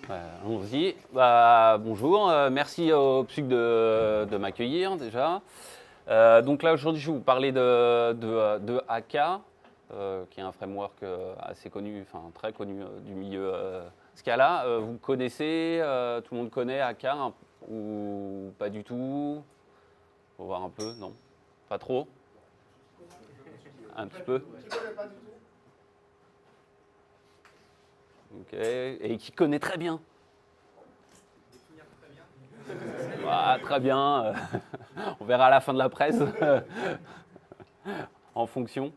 Allons-y. Bonjour, merci au PSUC de m'accueillir déjà. Donc là aujourd'hui je vais vous parler de AK, qui est un framework assez connu, enfin très connu du milieu Scala. Vous connaissez, tout le monde connaît AK ou pas du tout? Faut voir un peu, non? Pas trop? Un petit peu? Ok, et qui connaît très bien? Très bien, on verra à la fin de la presse en fonction.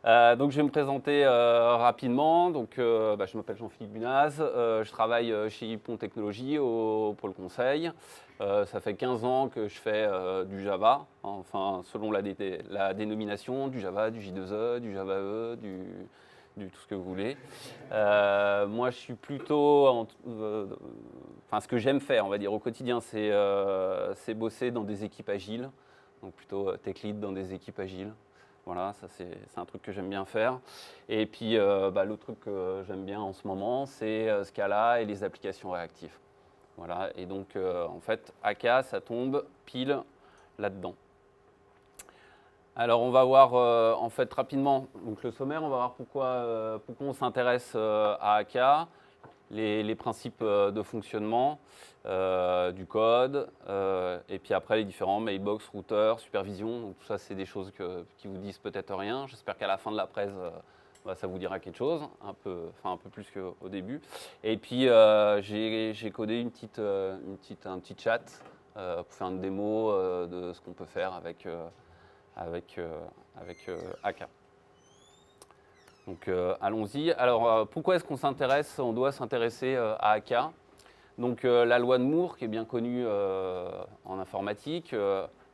Donc je vais me présenter rapidement. Donc, je m'appelle Jean-Philippe Bunaz, je travaille chez Ypon Technologies au pôle conseil. Ça fait 15 ans que je fais du Java, enfin selon la dénomination, du Java, du J2E, du Java E, du tout ce que vous voulez. Moi je suis plutôt, enfin ce que j'aime faire on va dire au quotidien c'est bosser dans des équipes agiles, donc plutôt tech lead dans des équipes agiles. Voilà, ça c'est un truc que j'aime bien faire. Et puis l'autre truc que j'aime bien en ce moment, c'est Scala et les applications réactives. Voilà, et donc en fait, AK, ça tombe pile là-dedans. Alors on va voir en fait rapidement donc, le sommaire, on va voir pourquoi on s'intéresse à AK, les principes de fonctionnement du code, et puis après les différents mailbox, routeurs, supervision. Donc tout ça, c'est des choses qui vous disent peut-être rien. J'espère qu'à la fin de la presse, ça vous dira quelque chose, un peu plus qu'au début. Et puis j'ai codé un petit chat pour faire une démo de ce qu'on peut faire avec AK. Donc allons-y. Alors pourquoi est-ce on doit s'intéresser à AK? Donc la loi de Moore, qui est bien connue en informatique,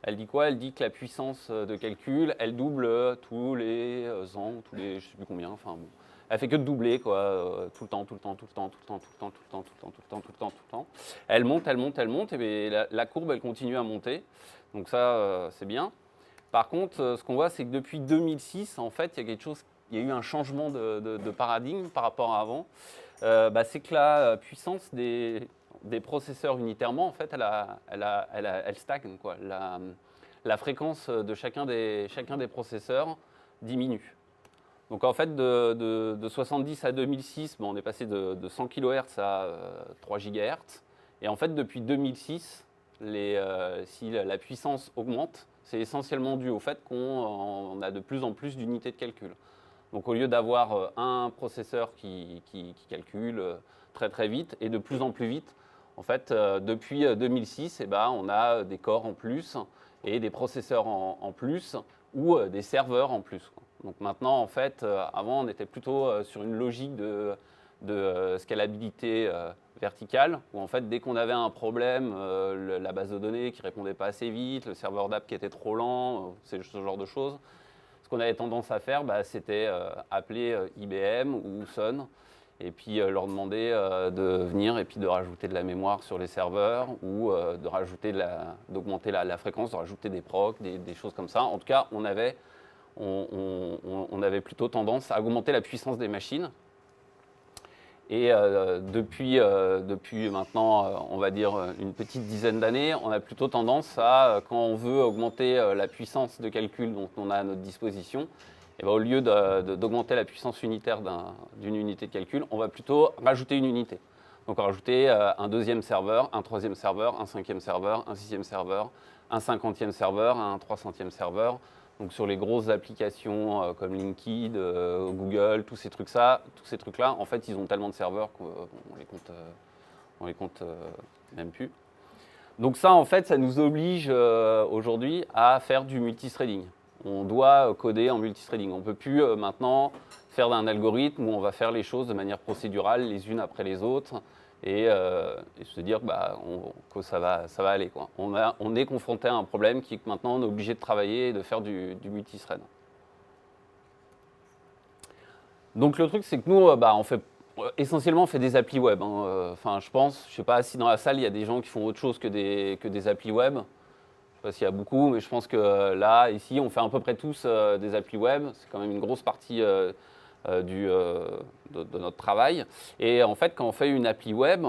elle dit quoi? Elle dit que la puissance de calcul, elle double tous les ans, tous les, je sais plus combien, enfin bon. Elle fait que de doubler, quoi, tout le temps, tout le temps, tout le temps, tout le temps, tout le temps, tout le temps, tout le temps, tout le temps, tout le temps, tout le temps. Elle monte, elle monte, elle monte, et la courbe, elle continue à monter. Donc ça, c'est bien. Par contre, ce qu'on voit, c'est que depuis 2006, en fait, il y a eu un changement de paradigme par rapport à avant. C'est que la puissance des processeurs unitairement, en fait, elle stagne, quoi. La fréquence de chacun des processeurs diminue. Donc en fait, de 70 à 2006, on est passé de 100 kHz à 3 GHz. Et en fait, depuis 2006, si la puissance augmente, c'est essentiellement dû au fait qu'on a de plus en plus d'unités de calcul. Donc au lieu d'avoir un processeur qui calcule très très vite et de plus en plus vite, en fait, depuis 2006, on a des corps en plus et des processeurs en plus ou des serveurs en plus. Donc maintenant, en fait, avant, on était plutôt sur une logique de scalabilité verticale, où en fait, dès qu'on avait un problème, la base de données qui répondait pas assez vite, le serveur d'app qui était trop lent, c'est ce genre de choses, ce qu'on avait tendance à faire, c'était appeler IBM ou Sun et puis leur demander de venir et puis de rajouter de la mémoire sur les serveurs ou d'augmenter la fréquence, de rajouter des procs, des choses comme ça. En tout cas, on avait plutôt tendance à augmenter la puissance des machines. Et depuis maintenant, on va dire une petite dizaine d'années, on a plutôt tendance à, quand on veut augmenter la puissance de calcul dont on a à notre disposition, au lieu d'augmenter la puissance unitaire d'une unité de calcul, on va plutôt rajouter une unité. Donc on va rajouter un deuxième serveur, un troisième serveur, un cinquième serveur, un sixième serveur, un cinquantième serveur, un 300e serveur. Donc sur les grosses applications comme LinkedIn, Google, tous ces trucs-là, en fait, ils ont tellement de serveurs qu'on les compte même plus. Donc ça, en fait, ça nous oblige aujourd'hui à faire du multithreading. On doit coder en multithreading. On ne peut plus maintenant faire un algorithme où on va faire les choses de manière procédurale, les unes après les autres, et se dire que ça va aller, quoi. On est confronté à un problème qui est que maintenant on est obligé de travailler et de faire du multithread. Donc le truc, c'est que nous, essentiellement, on fait des applis web. Enfin, je sais pas si dans la salle il y a des gens qui font autre chose que des applis web. Je ne sais pas s'il y a beaucoup, mais je pense que là, ici, on fait à peu près tous des applis web. C'est quand même une grosse partie de de notre travail. Et en fait, quand on fait une appli web,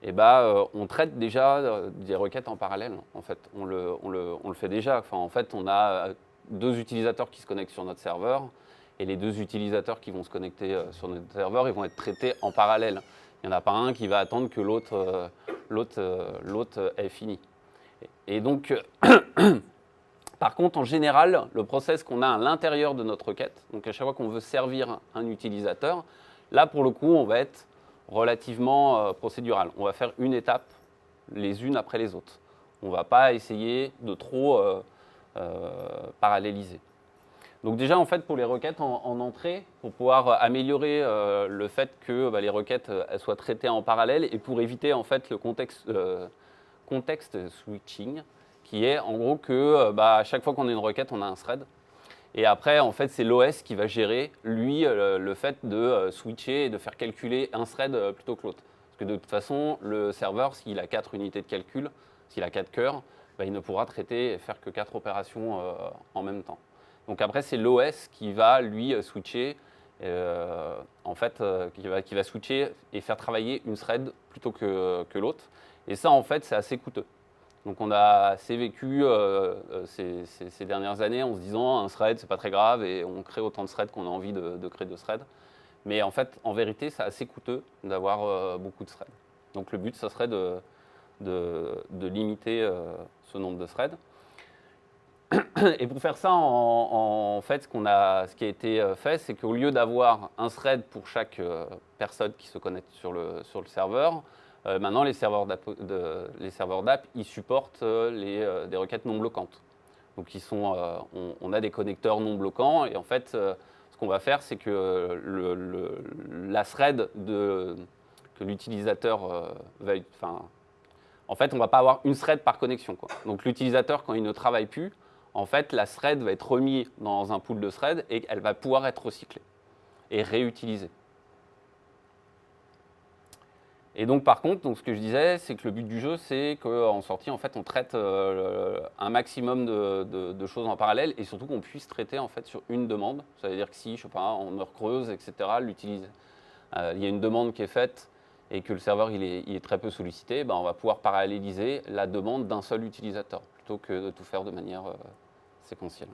eh ben, on traite déjà des requêtes en parallèle. En fait, on le fait déjà. Enfin, en fait, on a deux utilisateurs qui se connectent sur notre serveur, et les deux utilisateurs qui vont se connecter sur notre serveur, ils vont être traités en parallèle. Il n'y en a pas un qui va attendre que l'autre ait fini. Et donc, par contre, en général, le process qu'on a à l'intérieur de notre requête, donc à chaque fois qu'on veut servir un utilisateur, là, pour le coup, on va être relativement procédural. On va faire une étape les unes après les autres. On ne va pas essayer de trop paralléliser. Donc déjà, en fait, pour les requêtes en entrée, pour pouvoir améliorer le fait que les requêtes elles soient traitées en parallèle et pour éviter en fait le contexte switching, qui est en gros que à chaque fois qu'on a une requête, on a un thread. Et après, en fait, c'est l'OS qui va gérer, lui, le fait de switcher et de faire calculer un thread plutôt que l'autre. Parce que de toute façon, le serveur, s'il a 4 unités de calcul, s'il a 4 cœurs, il ne pourra traiter et faire que 4 opérations en même temps. Donc après, c'est l'OS qui va, lui, switcher, en fait, qui va switcher et faire travailler une thread plutôt que l'autre. Et ça, en fait, c'est assez coûteux. Donc on a assez vécu ces dernières années en se disant un thread, c'est pas très grave, et on crée autant de threads qu'on a envie de créer de threads. Mais en fait, en vérité, c'est assez coûteux d'avoir beaucoup de threads. Donc le but, ça serait de limiter ce nombre de threads. Et pour faire ça, en fait, ce qui a été fait, c'est qu'au lieu d'avoir un thread pour chaque personne qui se connecte sur le serveur, maintenant les serveurs d'app, ils supportent des requêtes non bloquantes. Donc on a des connecteurs non bloquants, et en fait, ce qu'on va faire, c'est que la thread que l'utilisateur va... En fait, on ne va pas avoir une thread par connexion, quoi. Donc l'utilisateur, quand il ne travaille plus, en fait, la thread va être remise dans un pool de threads et elle va pouvoir être recyclée et réutilisée. Et donc, par contre, ce que je disais, c'est que le but du jeu, c'est qu'en sortie, en fait, on traite un maximum de choses en parallèle et surtout qu'on puisse traiter en fait sur une demande. Ça veut dire que si, je sais pas, en heure creuse, etc., il y a une demande qui est faite et que le serveur il est très peu sollicité, on va pouvoir paralléliser la demande d'un seul utilisateur plutôt que de tout faire de manière séquentielle.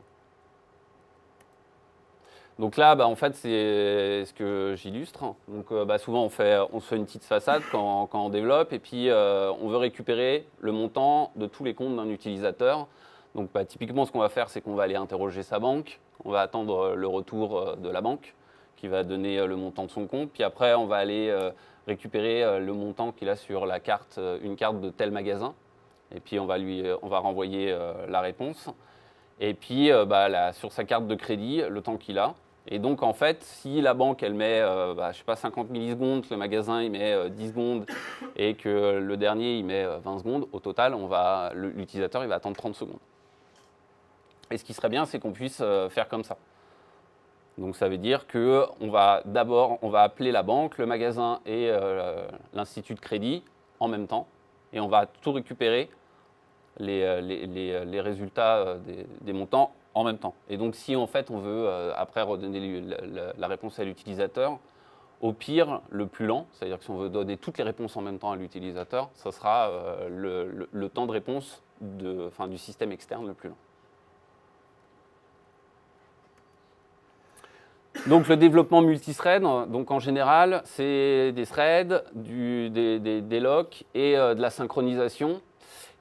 Donc là, en fait, c'est ce que j'illustre. Donc souvent, on se fait une petite façade quand on développe, et puis on veut récupérer le montant de tous les comptes d'un utilisateur. Donc typiquement, ce qu'on va faire, c'est qu'on va aller interroger sa banque, on va attendre le retour de la banque, qui va donner le montant de son compte, puis après, on va aller récupérer le montant qu'il a sur la carte, une carte de tel magasin, et puis on va renvoyer la réponse. Et puis sur sa carte de crédit, le temps qu'il a. Et donc en fait, si la banque elle met je sais pas, 50 millisecondes, le magasin il met 10 secondes et que le dernier il met 20 secondes, au total l'utilisateur il va attendre 30 secondes. Et ce qui serait bien, c'est qu'on puisse faire comme ça. Donc ça veut dire qu'on va appeler la banque, le magasin et l'institut de crédit en même temps, et on va tout récupérer les résultats des montants en même temps. Et donc si en fait on veut après redonner la réponse à l'utilisateur, au pire le plus lent, c'est-à-dire que si on veut donner toutes les réponses en même temps à l'utilisateur, ça sera le temps de réponse du système externe le plus lent. Donc le développement multithread, donc en général, c'est des threads, des locks et de la synchronisation.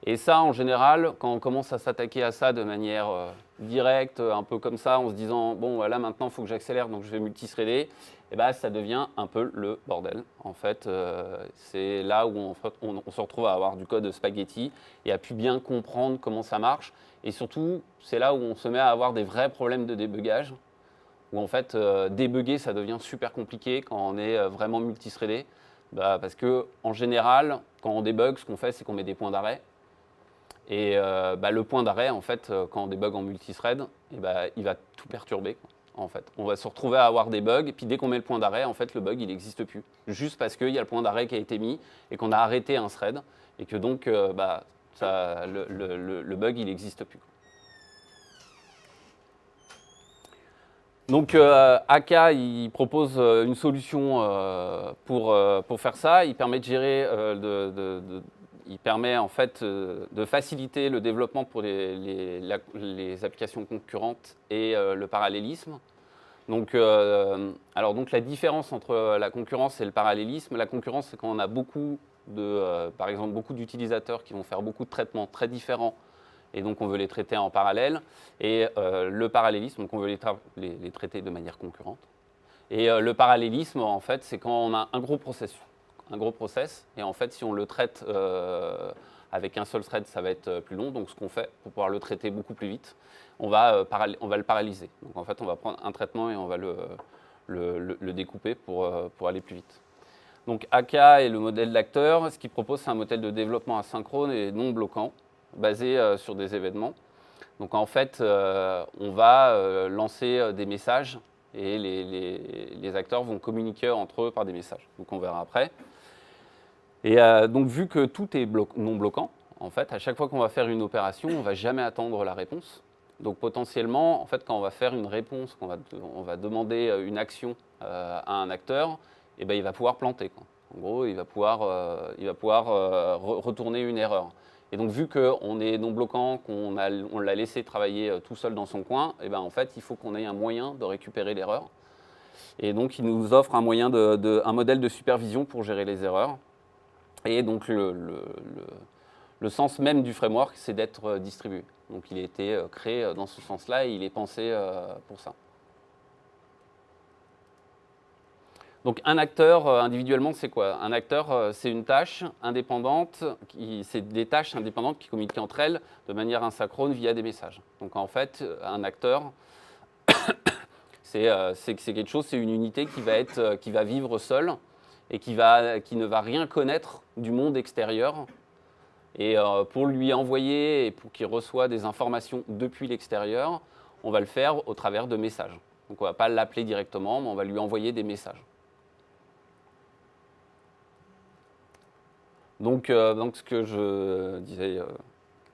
Et ça, en général, quand on commence à s'attaquer à ça de manière directe, un peu comme ça, en se disant, bon, voilà, maintenant, il faut que j'accélère, donc je vais multithreader, et ça devient un peu le bordel. En fait, c'est là où on se retrouve à avoir du code spaghetti et à plus bien comprendre comment ça marche. Et surtout, c'est là où on se met à avoir des vrais problèmes de débugage, où en fait, débugger, ça devient super compliqué quand on est vraiment multithreadé. Parce qu'en général, quand on débug, ce qu'on fait, c'est qu'on met des points d'arrêt. Et le point d'arrêt, en fait, quand on débug en multithread, il va tout perturber. En fait, on va se retrouver à avoir des bugs, et puis dès qu'on met le point d'arrêt, en fait, le bug, il n'existe plus. Juste parce qu'il y a le point d'arrêt qui a été mis, et qu'on a arrêté un thread, et que donc, le bug, il n'existe plus. Donc AK, il propose une solution pour faire ça. Il permet de gérer, il permet en fait de faciliter le développement pour les applications concurrentes et le parallélisme. Donc, donc la différence entre la concurrence et le parallélisme, la concurrence c'est quand on a par exemple beaucoup d'utilisateurs qui vont faire beaucoup de traitements très différents et donc on veut les traiter en parallèle. Et le parallélisme, donc on veut les traiter de manière concurrente. Et le parallélisme, en fait, c'est quand on a un gros process, et en fait, si on le traite avec un seul thread, ça va être plus long. Donc ce qu'on fait, pour pouvoir le traiter beaucoup plus vite, on va le paralyser. Donc en fait, on va prendre un traitement et on va le découper pour aller plus vite. Donc AK est le modèle d'acteur. Ce qu'il propose, c'est un modèle de développement asynchrone et non bloquant, basé sur des événements. Donc en fait, on va lancer des messages et les acteurs vont communiquer entre eux par des messages. Donc on verra après. Et donc vu que tout est non bloquant, en fait, à chaque fois qu'on va faire une opération, on ne va jamais attendre la réponse. Donc potentiellement, en fait, quand on va faire une réponse, on va demander une action à un acteur, et ben, il va pouvoir planter, quoi. En gros, il va pouvoir retourner une erreur. Et donc, vu qu'on est non bloquant, qu'on l'a laissé travailler tout seul dans son coin, et ben, en fait, il faut qu'on ait un moyen de récupérer l'erreur. Et donc, il nous offre un modèle de supervision pour gérer les erreurs. Et donc, le sens même du framework, c'est d'être distribué. Donc, il a été créé dans ce sens-là et il est pensé pour ça. Donc un acteur, individuellement, c'est quoi? Un acteur, c'est une tâche indépendante, c'est des tâches indépendantes qui communiquent entre elles de manière asynchrone via des messages. Donc en fait, un acteur, c'est quelque chose, c'est une unité qui va vivre seule et qui ne va rien connaître du monde extérieur. Et pour lui envoyer et pour qu'il reçoive des informations depuis l'extérieur, on va le faire au travers de messages. Donc on ne va pas l'appeler directement, mais on va lui envoyer des messages. Donc ce que je disais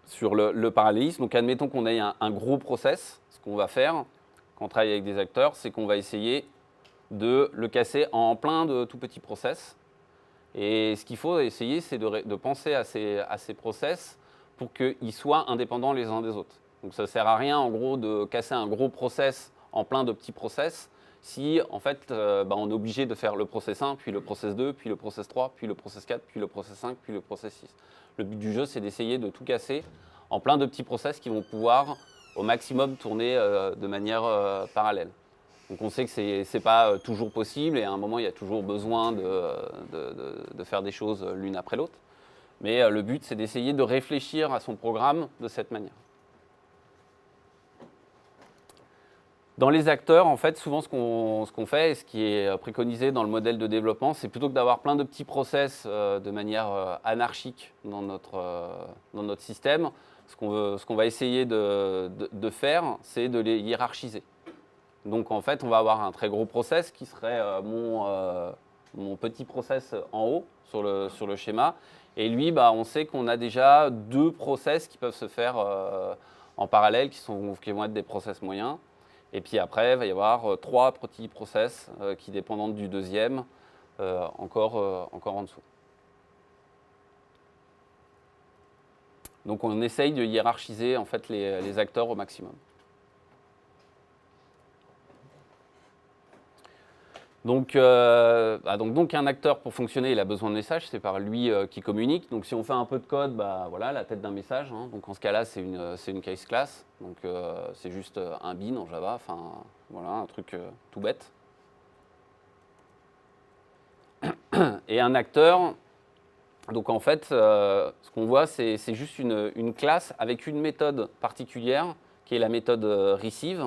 sur le parallélisme, donc admettons qu'on ait un gros process, ce qu'on va faire quand on travaille avec des acteurs, c'est qu'on va essayer de le casser en plein de tout petits process. Et ce qu'il faut essayer, c'est de penser à ces process pour qu'ils soient indépendants les uns des autres. Donc ça ne sert à rien en gros de casser un gros process en plein de petits process si en fait on est obligé de faire le process 1, puis le process 2, puis le process 3, puis le process 4, puis le process 5, puis le process 6. Le but du jeu, c'est d'essayer de tout casser en plein de petits process qui vont pouvoir au maximum tourner de manière parallèle. Donc on sait que ce n'est pas toujours possible et à un moment, il y a toujours besoin de faire des choses l'une après l'autre. Mais le but, c'est d'essayer de réfléchir à son programme de cette manière. Dans les acteurs, en fait, souvent ce qu'on fait, et ce qui est préconisé dans le modèle de développement, c'est plutôt que d'avoir plein de petits process de manière anarchique dans notre système, ce qu'on va essayer de faire, c'est de les hiérarchiser. Donc en fait, on va avoir un très gros process qui serait mon petit process en haut sur le schéma. Et lui, on sait qu'on a déjà 2 process qui peuvent se faire en parallèle, qui vont être des process moyens. Et puis après, il va y avoir 3 petits process qui dépendent du deuxième, encore en dessous. Donc on essaye de hiérarchiser en fait, les acteurs au maximum. Donc un acteur, pour fonctionner, il a besoin de messages, c'est par lui qui communique. Donc si on fait un peu de code, voilà, la tête d'un message. Hein. Donc en ce cas-là, c'est une case class. Donc c'est juste un bin en Java, enfin voilà, un truc tout bête. Et un acteur, donc en fait, ce qu'on voit, c'est juste une classe avec une méthode particulière, qui est la méthode receive.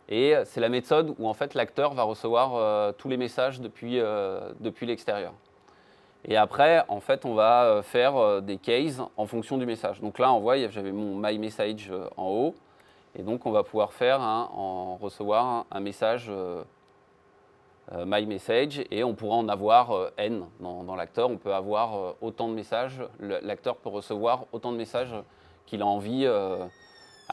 Et c'est la méthode où en fait l'acteur va recevoir tous les messages depuis l'extérieur. Et après, en fait, on va faire des cases en fonction du message. Donc là, on voit, j'avais mon myMessage en haut. Et donc, on va pouvoir recevoir un message myMessage. Et on pourra en avoir n dans l'acteur. On peut avoir autant de messages. L'acteur peut recevoir autant de messages qu'il a envie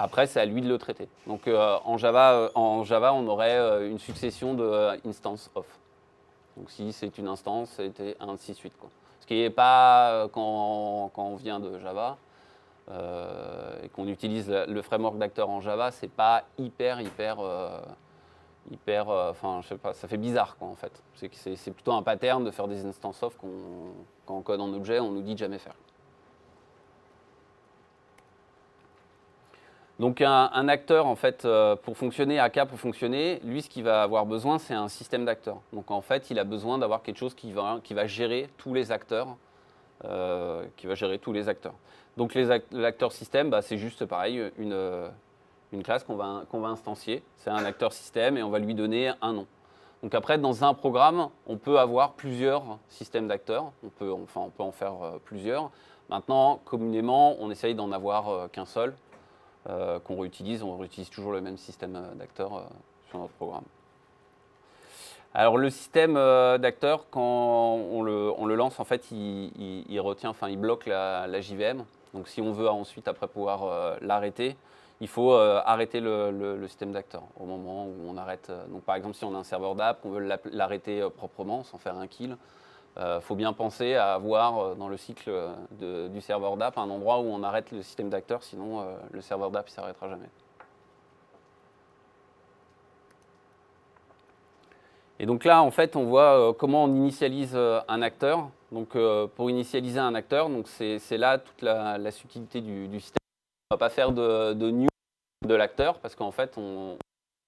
Après, c'est à lui de le traiter. Donc en Java, on aurait une succession de instances off. Donc si c'est une instance, c'était ainsi de suite, quoi. Ce qui n'est pas quand on vient de Java et qu'on utilise le framework d'acteurs en Java, c'est pas hyper, enfin, je sais pas, ça fait bizarre, quoi, en fait. C'est plutôt un pattern de faire des instances off quand on code en objet, on nous dit de jamais faire. Donc un acteur, en fait, pour fonctionner, AK pour fonctionner, lui, ce qu'il va avoir besoin, c'est un système d'acteurs. Donc en fait, il a besoin d'avoir quelque chose qui va gérer tous les acteurs. Donc l'acteur système, bah, c'est juste pareil, une classe qu'on va instancier. C'est un acteur système et on va lui donner un nom. Donc après, dans un programme, on peut avoir plusieurs systèmes d'acteurs. On peut en faire plusieurs. Maintenant, communément, on essaye d'en avoir qu'un seul. Qu'on réutilise. On réutilise toujours le même système d'acteurs sur notre programme. Alors le système d'acteurs, quand on le lance, en fait, il retient, enfin, il bloque la JVM. Donc si on veut ensuite, après, pouvoir l'arrêter, il faut arrêter le système d'acteurs au moment où on arrête. Donc par exemple, si on a un serveur d'app, on veut l'arrêter proprement, sans faire un kill, faut bien penser à avoir dans le cycle du serveur d'app un endroit où on arrête le système d'acteurs, sinon le serveur d'app ne s'arrêtera jamais. Et donc là, en fait, on voit comment on initialise un acteur. Donc pour initialiser un acteur, c'est là toute la subtilité du système. On ne va pas faire de new de l'acteur parce qu'en fait, il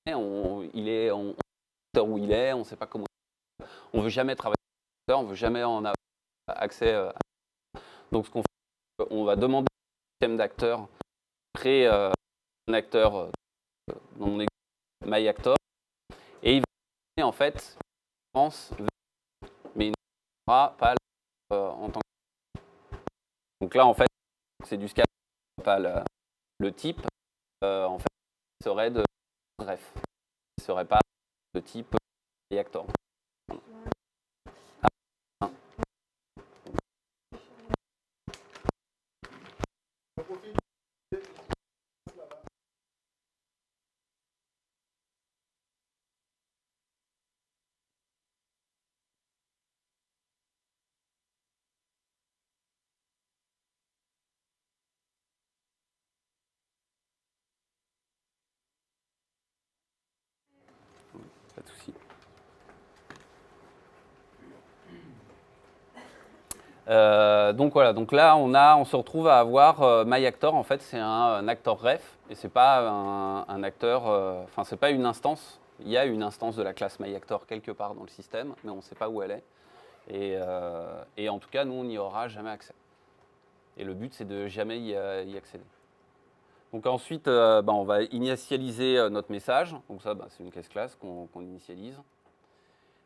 est où il est, on ne sait pas comment. On ne veut jamais travailler avec l'acteur, on ne veut jamais en avoir accès. Donc ce qu'on fait, on va demander au système d'acteur de créer un acteur dans mon exemple MyActor et il va donner en fait mais il n'aura pas en tant que. Donc là en fait c'est du scala, pas le type en fait serait de ref, il ne serait pas de type MyActor. Pas de souci. Donc voilà, donc là on se retrouve à avoir MyActor, en fait c'est un acteur ref et c'est pas un acteur, enfin c'est pas une instance. Il y a une instance de la classe MyActor quelque part dans le système, mais on ne sait pas où elle est. Et en tout cas, nous on n'y aura jamais accès. Et le but c'est de jamais y accéder. Donc ensuite, on va initialiser notre message. Donc ça, c'est une classe qu'on initialise.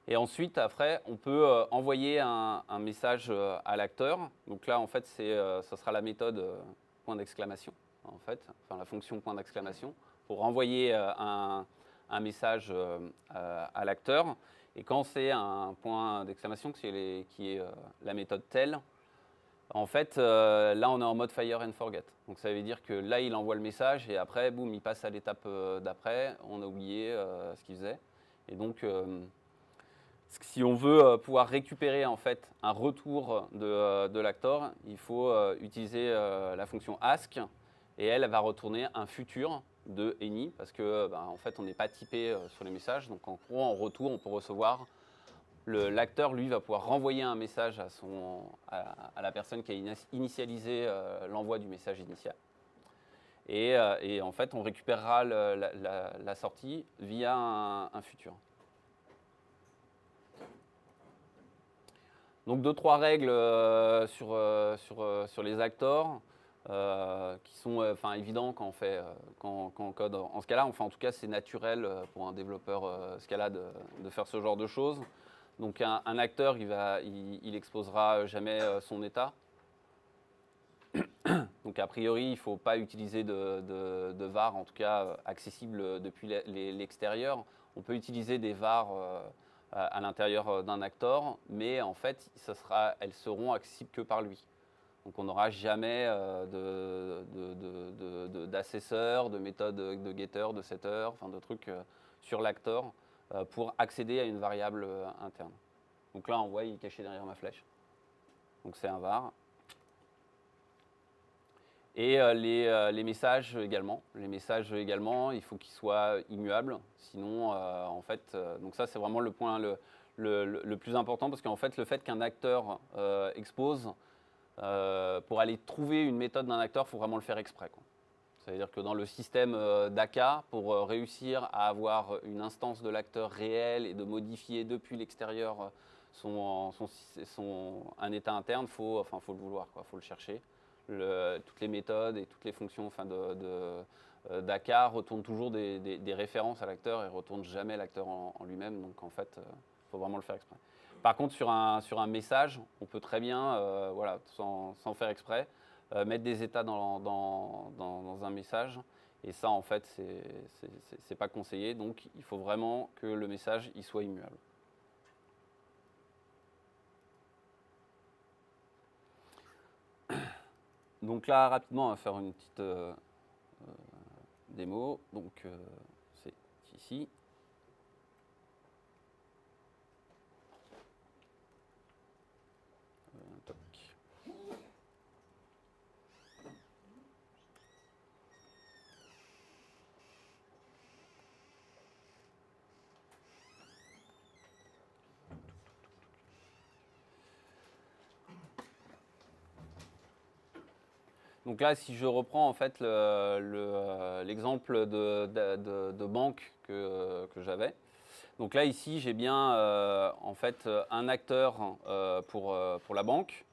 Et ensuite, après, on peut envoyer un message à l'acteur. Donc là, en fait, ça sera la méthode point d'exclamation, en fait, enfin la fonction point d'exclamation, pour envoyer un message à l'acteur. Et quand c'est un point d'exclamation qui est la méthode telle, en fait, là, on est en mode fire and forget. Donc ça veut dire que là, il envoie le message et après, boum, il passe à l'étape d'après. On a oublié ce qu'il faisait. Et donc, si on veut pouvoir récupérer en fait un retour de l'acteur, il faut utiliser la fonction ask et elle va retourner un futur de any parce que en fait, on n'est pas typé sur les messages. Donc en gros, en retour, on peut recevoir l'acteur, lui, va pouvoir renvoyer un message à la personne qui a initialisé l'envoi du message initial. Et en fait, on récupérera la sortie via un futur. Donc 2-3 règles sur les actors qui sont évidents quand on code en Scala. Enfin, en tout cas, c'est naturel pour un développeur Scala de faire ce genre de choses. Donc un acteur, il exposera jamais son état. Donc a priori, il ne faut pas utiliser de var, en tout cas accessible depuis l'extérieur. On peut utiliser des var à l'intérieur d'un acteur, mais en fait, elles seront accessibles que par lui. Donc on n'aura jamais d'accesseur, de méthode de getter, de setter, enfin de trucs sur l'acteur pour accéder à une variable interne. Donc là, on voit, il est caché derrière ma flèche. Donc c'est un var. Et les messages également. Les messages également, il faut qu'ils soient immuables. Sinon, en fait, donc ça c'est vraiment le point le plus important parce qu'en fait, le fait qu'un acteur expose, pour aller trouver une méthode d'un acteur, il faut vraiment le faire exprès, quoi. C'est-à-dire que dans le système d'AK, pour réussir à avoir une instance de l'acteur réel et de modifier depuis l'extérieur un état interne, faut le vouloir, il faut le chercher. Toutes les méthodes et toutes les fonctions d'AK retournent toujours des références à l'acteur et ne retournent jamais l'acteur en lui-même. Donc en fait, il faut vraiment le faire exprès. Par contre, sur un message, on peut très bien, voilà, sans faire exprès, mettre des états dans un message. Et ça, en fait, c'est pas conseillé. Donc, il faut vraiment que le message il soit immuable. Donc là, rapidement, on va faire une petite démo. Donc, c'est ici. Toc. Donc là, si je reprends en fait l'exemple de banque que j'avais. Donc là, ici, j'ai bien en fait un acteur pour la banque.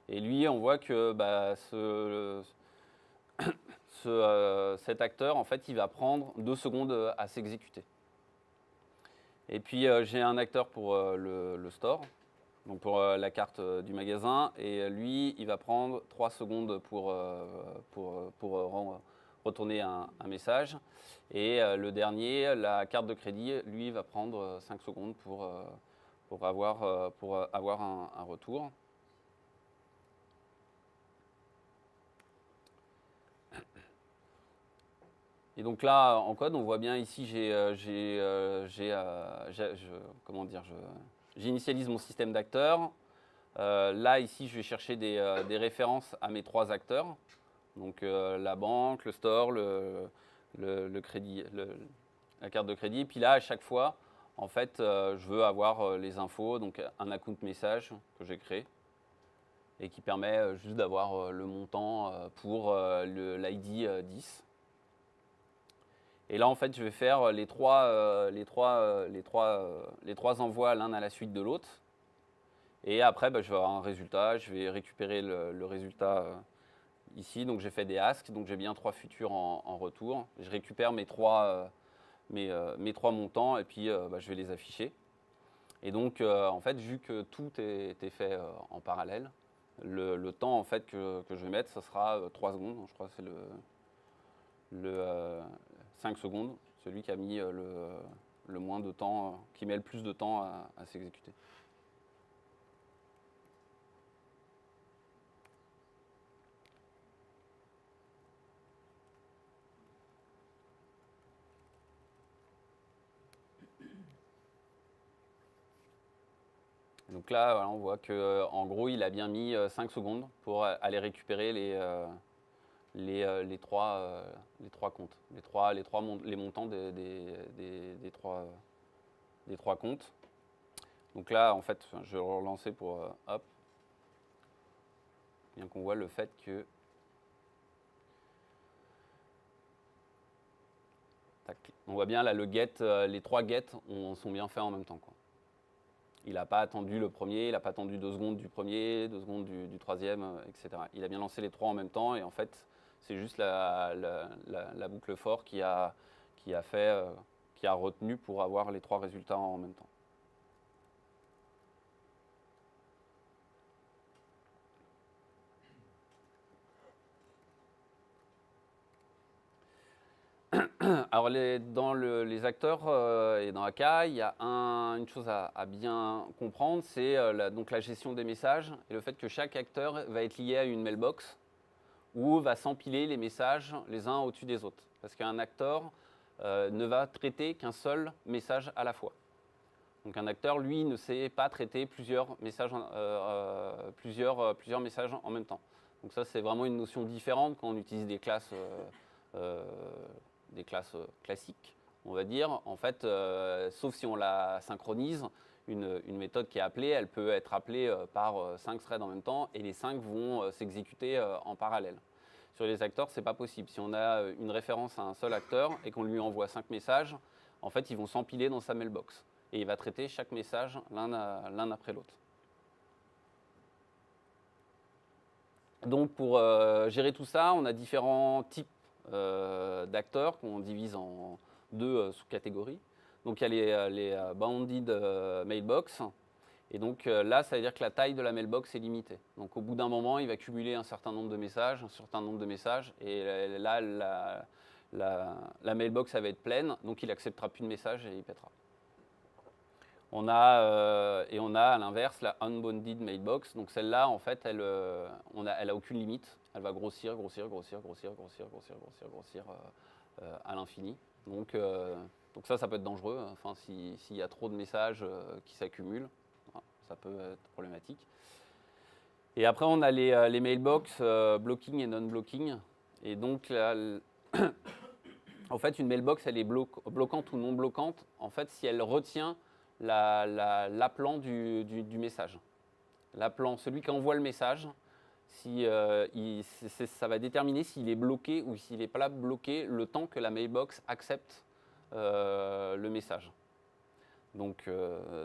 Et lui, on voit que cet acteur, en fait, il va prendre 2 secondes à s'exécuter. Et puis, j'ai un acteur pour le store, donc pour la carte du magasin. Et lui, il va prendre 3 secondes pour retourner un message. Et le dernier, la carte de crédit, lui, va prendre 5 secondes pour avoir un retour. Et donc là, en code, on voit bien ici, j'initialise mon système d'acteurs. Là, ici, je vais chercher des références à mes 3 acteurs. Donc la banque, le store, le crédit, la carte de crédit. Et puis là, à chaque fois, en fait, je veux avoir les infos, donc un account message que j'ai créé et qui permet juste d'avoir le montant pour l'ID 10. Et là, en fait, je vais faire les trois envois l'un à la suite de l'autre. Et après, je vais avoir un résultat. Je vais récupérer le résultat ici. Donc, j'ai fait des asks. Donc, j'ai bien 3 futurs en retour. Je récupère mes trois montants et puis je vais les afficher. Et donc, en fait, vu que tout est fait en parallèle, le temps en fait que je vais mettre, ce sera 3 secondes. Je crois que c'est le 5 secondes, celui qui a mis le moins de temps, qui met le plus de temps à s'exécuter. Donc là, voilà, on voit qu'en gros, il a bien mis 5 secondes pour aller récupérer les trois comptes, les montants des trois comptes. Donc là, en fait, je vais relancer pour hop, bien qu'on voit le fait que tac, on voit bien là le get, les 3 get sont bien faits en même temps, quoi. Il n'a pas attendu le premier, il n'a pas attendu 2 secondes du premier, 2 secondes du troisième, etc. Il a bien lancé les 3 en même temps et en fait, c'est juste la boucle for qui a retenu pour avoir les 3 résultats en même temps. Alors dans les acteurs et dans AK, il y a une chose à bien comprendre, c'est donc la gestion des messages et le fait que chaque acteur va être lié à une mailbox ou va s'empiler les messages les uns au-dessus des autres. Parce qu'un acteur ne va traiter qu'un seul message à la fois. Donc un acteur, lui, ne sait pas traiter plusieurs messages en même temps. Donc ça, c'est vraiment une notion différente quand on utilise des classes classiques, on va dire. En fait, sauf si on la synchronise, une méthode qui est appelée, elle peut être appelée par 5 threads en même temps et les 5 vont s'exécuter en parallèle. Sur les acteurs, ce n'est pas possible. Si on a une référence à un seul acteur et qu'on lui envoie 5 messages, en fait, ils vont s'empiler dans sa mailbox. Et il va traiter chaque message l'un après l'autre. Donc pour gérer tout ça, on a différents types d'acteurs qu'on divise en deux sous-catégories. Donc il y a les bounded mailbox. Et donc là, ça veut dire que la taille de la mailbox est limitée. Donc au bout d'un moment, il va cumuler un certain nombre de messages, et là, la mailbox, ça va être pleine, donc il n'acceptera plus de messages et il pètera. On a à l'inverse la unbounded mailbox. Donc celle-là, en fait, elle a aucune limite. Elle va grossir à l'infini. Donc ça peut être dangereux. Enfin, s'il y a trop de messages qui s'accumulent, ça peut être problématique. Et après, on a les mailbox blocking et non-blocking. Et donc, en fait, une mailbox, elle est bloquante ou non bloquante. En fait, si elle retient l'appelant du message. L'appelant, celui qui envoie le message, ça va déterminer s'il est bloqué ou s'il n'est pas bloqué le temps que la mailbox accepte le message. Donc,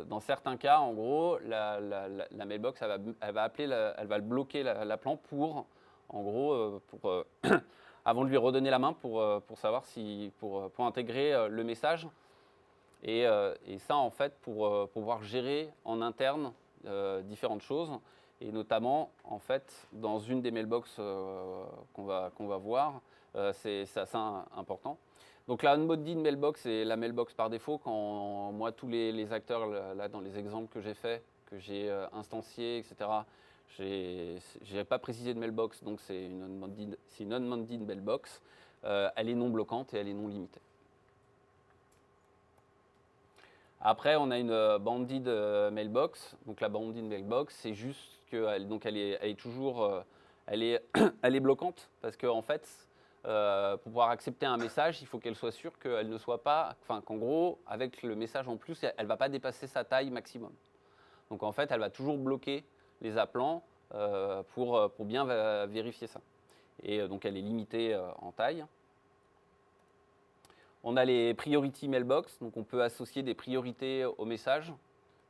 dans certains cas, en gros, la mailbox, elle va bloquer l'appelant pour, en gros, avant de lui redonner la main pour savoir pour intégrer le message. Et ça, en fait, pour pouvoir gérer en interne différentes choses, et notamment, en fait, dans une des mailbox qu'on va voir, c'est assez important. Donc la unbounded mailbox est la mailbox par défaut. Quand moi, tous les acteurs, là, dans les exemples que j'ai faits, que j'ai instanciés, etc., je n'ai pas précisé de mailbox, donc c'est une unbounded mailbox. Elle est non bloquante et elle est non limitée. Après, on a une bounded mailbox. Donc la bounded mailbox, c'est juste qu'elle est toujours elle est bloquante parce qu'en fait, pour pouvoir accepter un message, il faut qu'elle soit sûre qu'elle ne soit pas, enfin qu'en gros, avec le message en plus, elle ne va pas dépasser sa taille maximum. Donc en fait, elle va toujours bloquer les appelants pour bien vérifier ça. Et donc elle est limitée en taille. On a les priority mailbox, donc on peut associer des priorités au message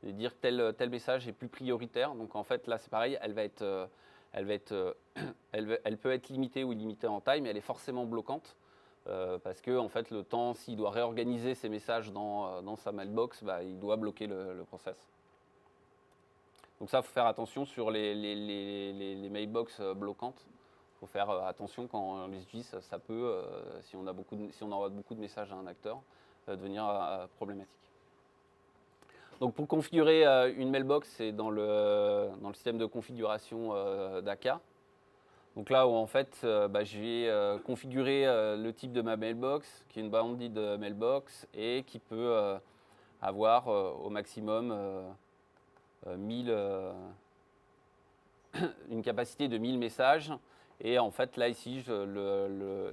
et dire tel message est plus prioritaire. Donc en fait là c'est pareil, elle peut être limitée ou illimitée en taille, mais elle est forcément bloquante parce que en fait le temps, s'il doit réorganiser ses messages dans sa mailbox, il doit bloquer le process. Donc ça, il faut faire attention sur les mailbox bloquantes. Il faut faire attention quand on les utilise, ça peut, si on envoie beaucoup de messages à un acteur, devenir problématique. Donc pour configurer une mailbox, c'est dans le système de configuration d'AK. Donc là où en fait, je vais configurer le type de ma mailbox, qui est une bounded mailbox et qui peut avoir au maximum 1000, une capacité de 1000 messages. Et en fait, là, ici, je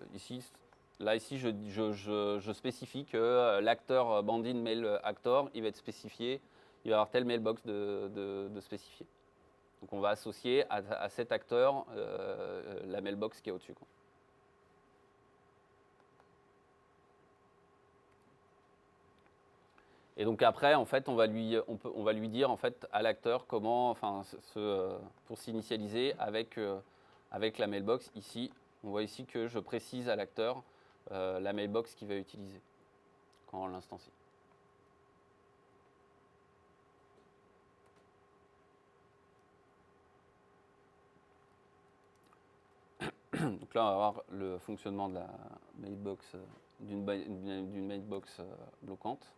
spécifie que l'acteur bounded mail actor, il va être spécifié, il va avoir telle mailbox de spécifié. Donc on va associer à cet acteur la mailbox qui est au-dessus. Et donc après, en fait, on va lui dire en fait à l'acteur comment, enfin, pour s'initialiser avec la mailbox. Ici, on voit ici que je précise à l'acteur la mailbox qu'il va utiliser quand on l'instancie. Donc là, on va voir le fonctionnement de la mailbox d'une mailbox bloquante.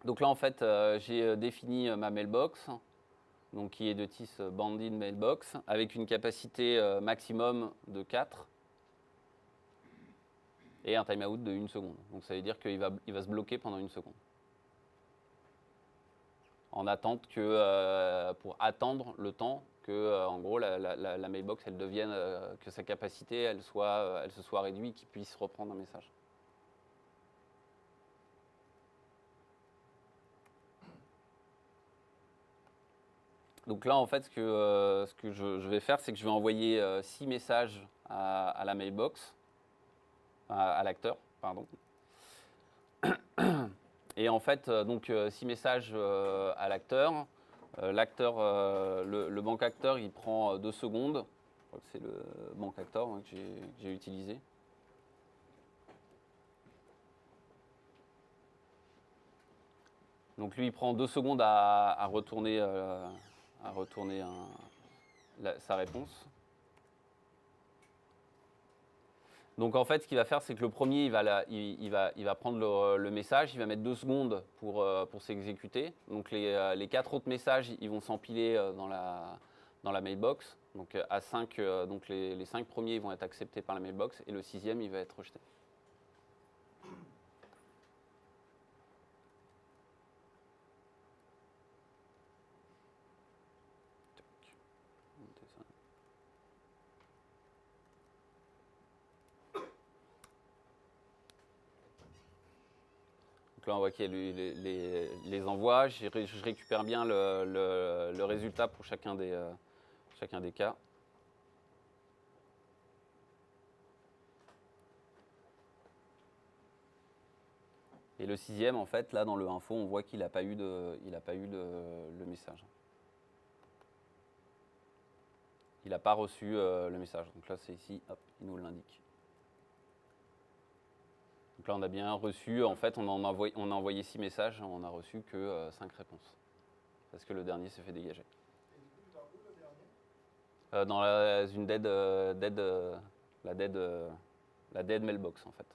Donc là, en fait, j'ai défini ma mailbox, donc qui est de type banded mailbox, avec une capacité maximum de 4 et un timeout de 1 seconde. Donc ça veut dire qu'il va se bloquer pendant 1 seconde. En attente pour attendre le temps que, en gros, la mailbox, elle devienne, que sa capacité, elle se soit réduite, qu'il puisse reprendre un message. Donc là, en fait, ce que je vais faire, c'est que je vais envoyer 6 messages à la mailbox, à l'acteur, pardon. Et en fait, donc 6 messages à l'acteur. L'acteur, le banc acteur, il prend 2 secondes. Je crois que c'est le banc acteur que j'ai utilisé. Donc lui, il prend 2 secondes à retourner, sa réponse. Donc en fait, ce qu'il va faire, c'est que le premier, il va prendre le message, il va mettre 2 secondes pour s'exécuter. Donc les 4 autres messages, ils vont s'empiler dans la mailbox. Donc à 5, donc les 5 premiers ils vont être acceptés par la mailbox et le 6e, il va être rejeté. Donc là, on voit qu'il y a les envois. Je récupère bien le résultat pour chacun des cas. Et le 6e, en fait, là dans le info, on voit qu'il n'a pas eu le message. Il n'a pas reçu le message. Donc là, c'est ici, hop, il nous l'indique. Donc là, on a bien reçu, en fait, on a envoyé 6 messages, on n'a reçu que 5 réponses. Parce que le dernier s'est fait dégager. Et du coup, tu t'en où le dernier Dans la dead mailbox, en fait.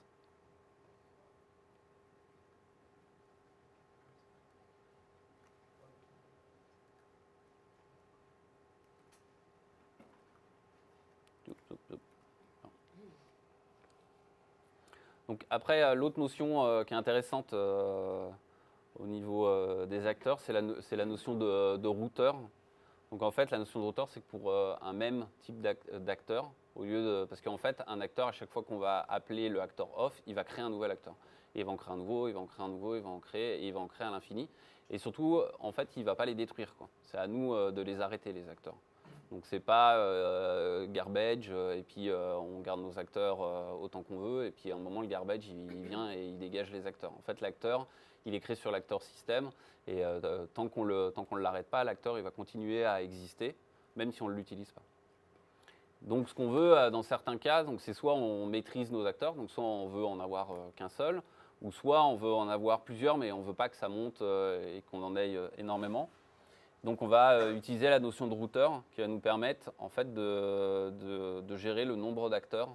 Donc après, l'autre notion qui est intéressante au niveau des acteurs, c'est la notion de routeur. Donc en fait, la notion de routeur, c'est que pour un même type d'acteur, parce qu'en fait, un acteur, à chaque fois qu'on va appeler le acteur off, il va créer un nouvel acteur. Et il va en créer un nouveau, il va en créer un nouveau, il va en créer, et il va en créer à l'infini. Et surtout, en fait, il ne va pas les détruire, quoi. C'est à nous de les arrêter, les acteurs. Donc c'est pas garbage et puis on garde nos acteurs autant qu'on veut et puis à un moment le garbage il vient et il dégage les acteurs. En fait l'acteur il est créé sur l'acteur système et tant qu'on ne l'arrête pas, l'acteur il va continuer à exister même si on ne l'utilise pas. Donc ce qu'on veut dans certains cas, c'est soit on maîtrise nos acteurs, donc soit on veut en avoir qu'un seul, ou soit on veut en avoir plusieurs mais on ne veut pas que ça monte et qu'on en ait énormément. Donc on va utiliser la notion de routeur qui va nous permettre en fait de gérer le nombre d'acteurs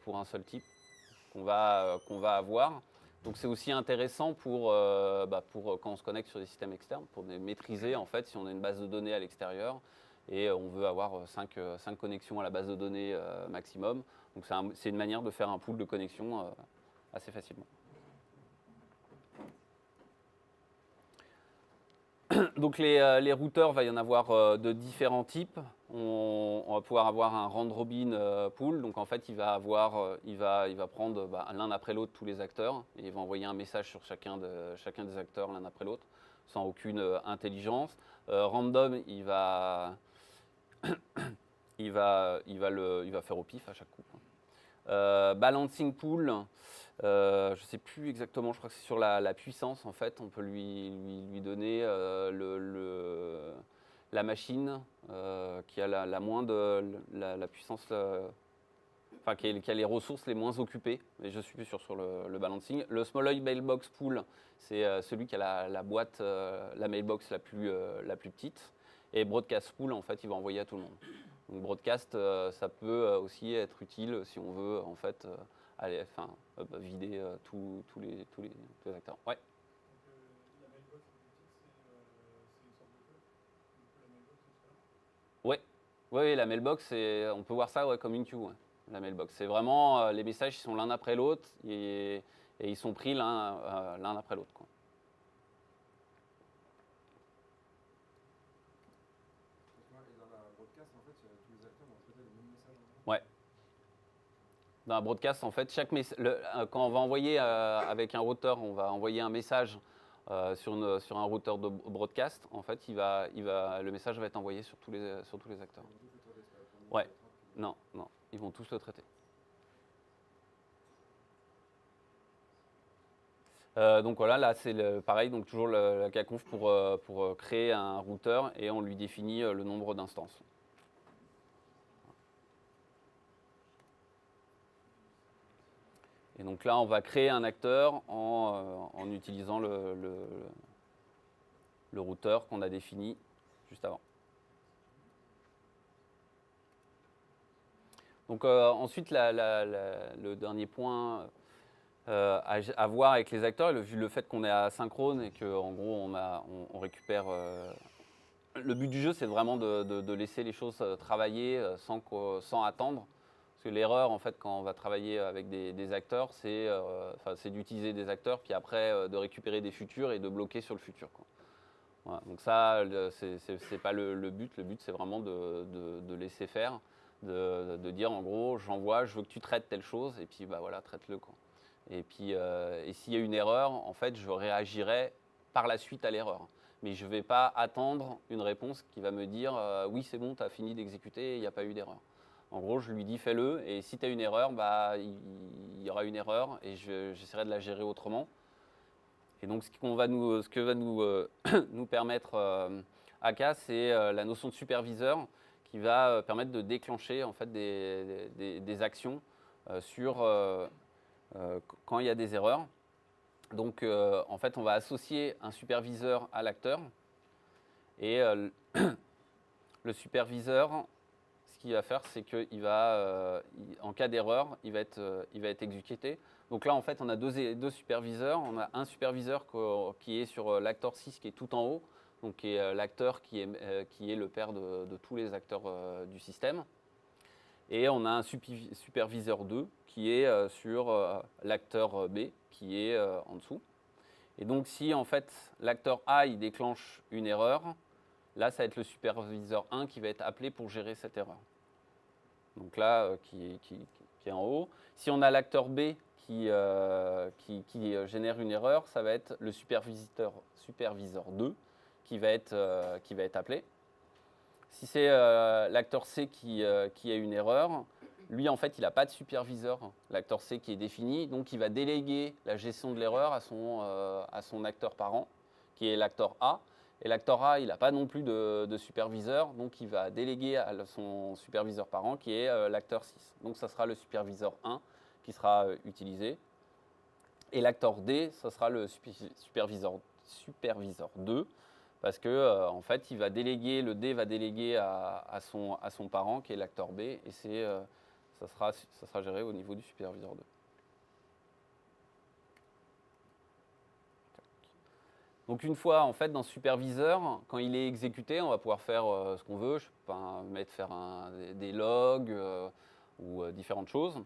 pour un seul type qu'on va avoir. Donc c'est aussi intéressant pour quand on se connecte sur des systèmes externes, pour maîtriser en fait si on a une base de données à l'extérieur et on veut avoir 5 connexions à la base de données maximum. Donc c'est une manière de faire un pool de connexions assez facilement. Donc les routeurs, il va y en avoir de différents types. On va pouvoir avoir un round robin pool. Donc en fait, il va prendre l'un après l'autre tous les acteurs et il va envoyer un message sur chacun des acteurs l'un après l'autre, sans aucune intelligence. Random, il va faire au pif à chaque coup. Balancing pool. Je ne sais plus exactement, je crois que c'est sur la puissance en fait, on peut lui donner la machine qui a la puissance qui a les ressources les moins occupées, mais je suis plus sûr sur le balancing. Le Small Mailbox Pool, c'est celui qui a la boîte, la mailbox la plus petite. Et Broadcast Pool, en fait, il va envoyer à tout le monde. Donc Broadcast, ça peut aussi être utile si on veut, en fait, vider tous les acteurs. Ouais. Donc, la mailbox la plus petite, c'est une sorte de queue. Du coup, la mailbox, c'est ça. Ouais. Ouais, la mailbox, on peut voir ça comme une queue. Ouais. La mailbox, c'est vraiment les messages, ils sont l'un après l'autre et ils sont pris l'un après l'autre. Et dans la broadcast, en fait, tous les acteurs vont traiter le même message. Ouais. Dans la broadcast, en fait, quand on va envoyer avec un routeur, on va envoyer un message sur un routeur de broadcast. En fait, le message va être envoyé sur tous les acteurs. Ouais. Non, ils vont tous le traiter. Donc voilà, là c'est pareil, donc toujours la kconf pour créer un routeur et on lui définit le nombre d'instances. Et donc là, on va créer un acteur en utilisant le routeur qu'on a défini juste avant. Donc ensuite, le dernier point à voir avec les acteurs, vu le fait qu'on est asynchrone et qu'en gros on récupère. Le but du jeu, c'est vraiment de laisser les choses travailler sans attendre. Parce que l'erreur, en fait, quand on va travailler avec des acteurs, c'est d'utiliser des acteurs, puis après de récupérer des futurs et de bloquer sur le futur, quoi. Voilà. Donc ça, c'est pas le but. Le but, c'est vraiment de laisser faire, de dire en gros, j'envoie, je veux que tu traites telle chose, et puis bah voilà, traite-le, quoi. Et puis, s'il y a une erreur, en fait, je réagirai par la suite à l'erreur. Mais je ne vais pas attendre une réponse qui va me dire oui, c'est bon, tu as fini d'exécuter, il n'y a pas eu d'erreur. En gros, je lui dis fais-le, et si tu as une erreur, bah, il y aura une erreur, et j'essaierai de la gérer autrement. Et donc, ce que va nous permettre AK, c'est la notion de superviseur qui va permettre de déclencher en fait, des actions quand il y a des erreurs. Donc, en fait, on va associer un superviseur à l'acteur. Et le superviseur, ce qu'il va faire, c'est qu'il va, en cas d'erreur, il va être exécuté. Donc là, en fait, on a deux superviseurs. On a un superviseur qui est sur l'acteur 6, qui est tout en haut, donc qui est l'acteur qui est le père de tous les acteurs du système. Et on a un superviseur 2 qui est sur l'acteur B, qui est en dessous. Et donc, si en fait l'acteur A il déclenche une erreur, là, ça va être le superviseur 1 qui va être appelé pour gérer cette erreur. Donc là, qui est en haut. Si on a l'acteur B qui génère une erreur, ça va être le superviseur 2 qui va être appelé. Si c'est l'acteur C qui a une erreur, lui, en fait, il n'a pas de superviseur, l'acteur C qui est défini, donc il va déléguer la gestion de l'erreur à son acteur parent, qui est l'acteur A. Et l'acteur A, il n'a pas non plus de superviseur, donc il va déléguer à son superviseur parent, qui est l'acteur 6. Donc ça sera le superviseur 1 qui sera utilisé. Et l'acteur D, ça sera le superviseur 2, parce que en fait, le D va déléguer à son parent, qui est l'acteur B, et ça sera géré au niveau du superviseur 2. Donc une fois en fait dans ce superviseur, quand il est exécuté, on va pouvoir faire ce qu'on veut. Je peux faire des logs ou différentes choses.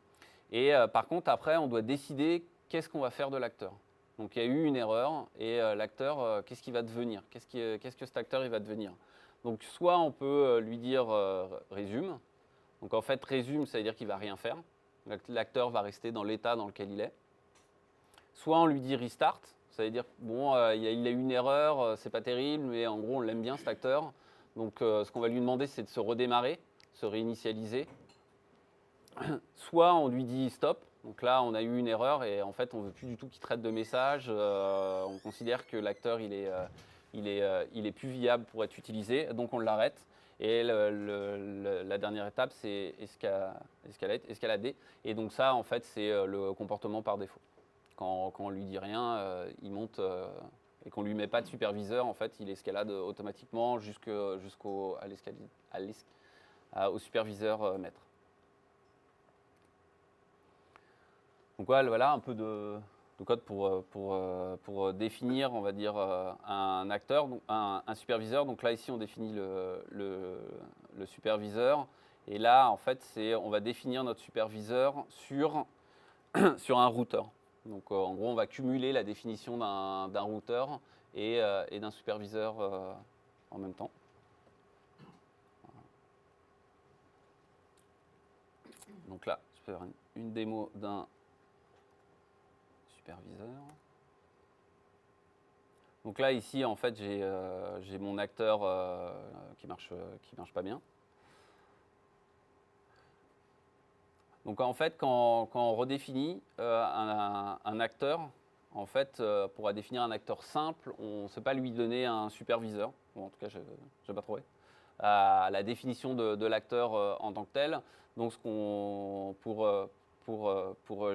Et par contre, après, on doit décider qu'est-ce qu'on va faire de l'acteur. Donc il y a eu une erreur et l'acteur, qu'est-ce qu'il va devenir? Qu'est-ce que cet acteur il va devenir? Donc soit on peut lui dire résume. Donc en fait, résume, ça veut dire qu'il ne va rien faire. L'acteur va rester dans l'état dans lequel il est. Soit on lui dit restart, ça veut dire bon, il a eu une erreur, c'est pas terrible, mais en gros on l'aime bien cet acteur. Donc ce qu'on va lui demander, c'est de se redémarrer, se réinitialiser. Soit on lui dit stop. Donc là, on a eu une erreur et en fait, on ne veut plus du tout qu'il traite de messages. On considère que l'acteur, il est plus viable pour être utilisé, donc on l'arrête. Et la dernière étape, c'est escalader. Et donc ça, en fait, c'est le comportement par défaut. Quand on lui dit rien, il monte et qu'on lui met pas de superviseur, en fait, il escalade automatiquement jusqu'au au superviseur maître. Donc voilà un peu de code pour définir, on va dire, un acteur, donc un superviseur. Donc là, ici, on définit le superviseur. Et là, en fait, on va définir notre superviseur sur un routeur. Donc en gros, on va cumuler la définition d'un routeur et d'un superviseur en même temps. Donc là, je peux faire une démo d'un superviseur. Donc là, ici, en fait, j'ai mon acteur qui marche pas bien. Donc en fait, quand on redéfinit un acteur, en fait, pour définir un acteur simple, on ne sait pas lui donner un superviseur. Bon, en tout cas, je n'ai pas trouvé. La définition de l'acteur en tant que tel. Donc, pour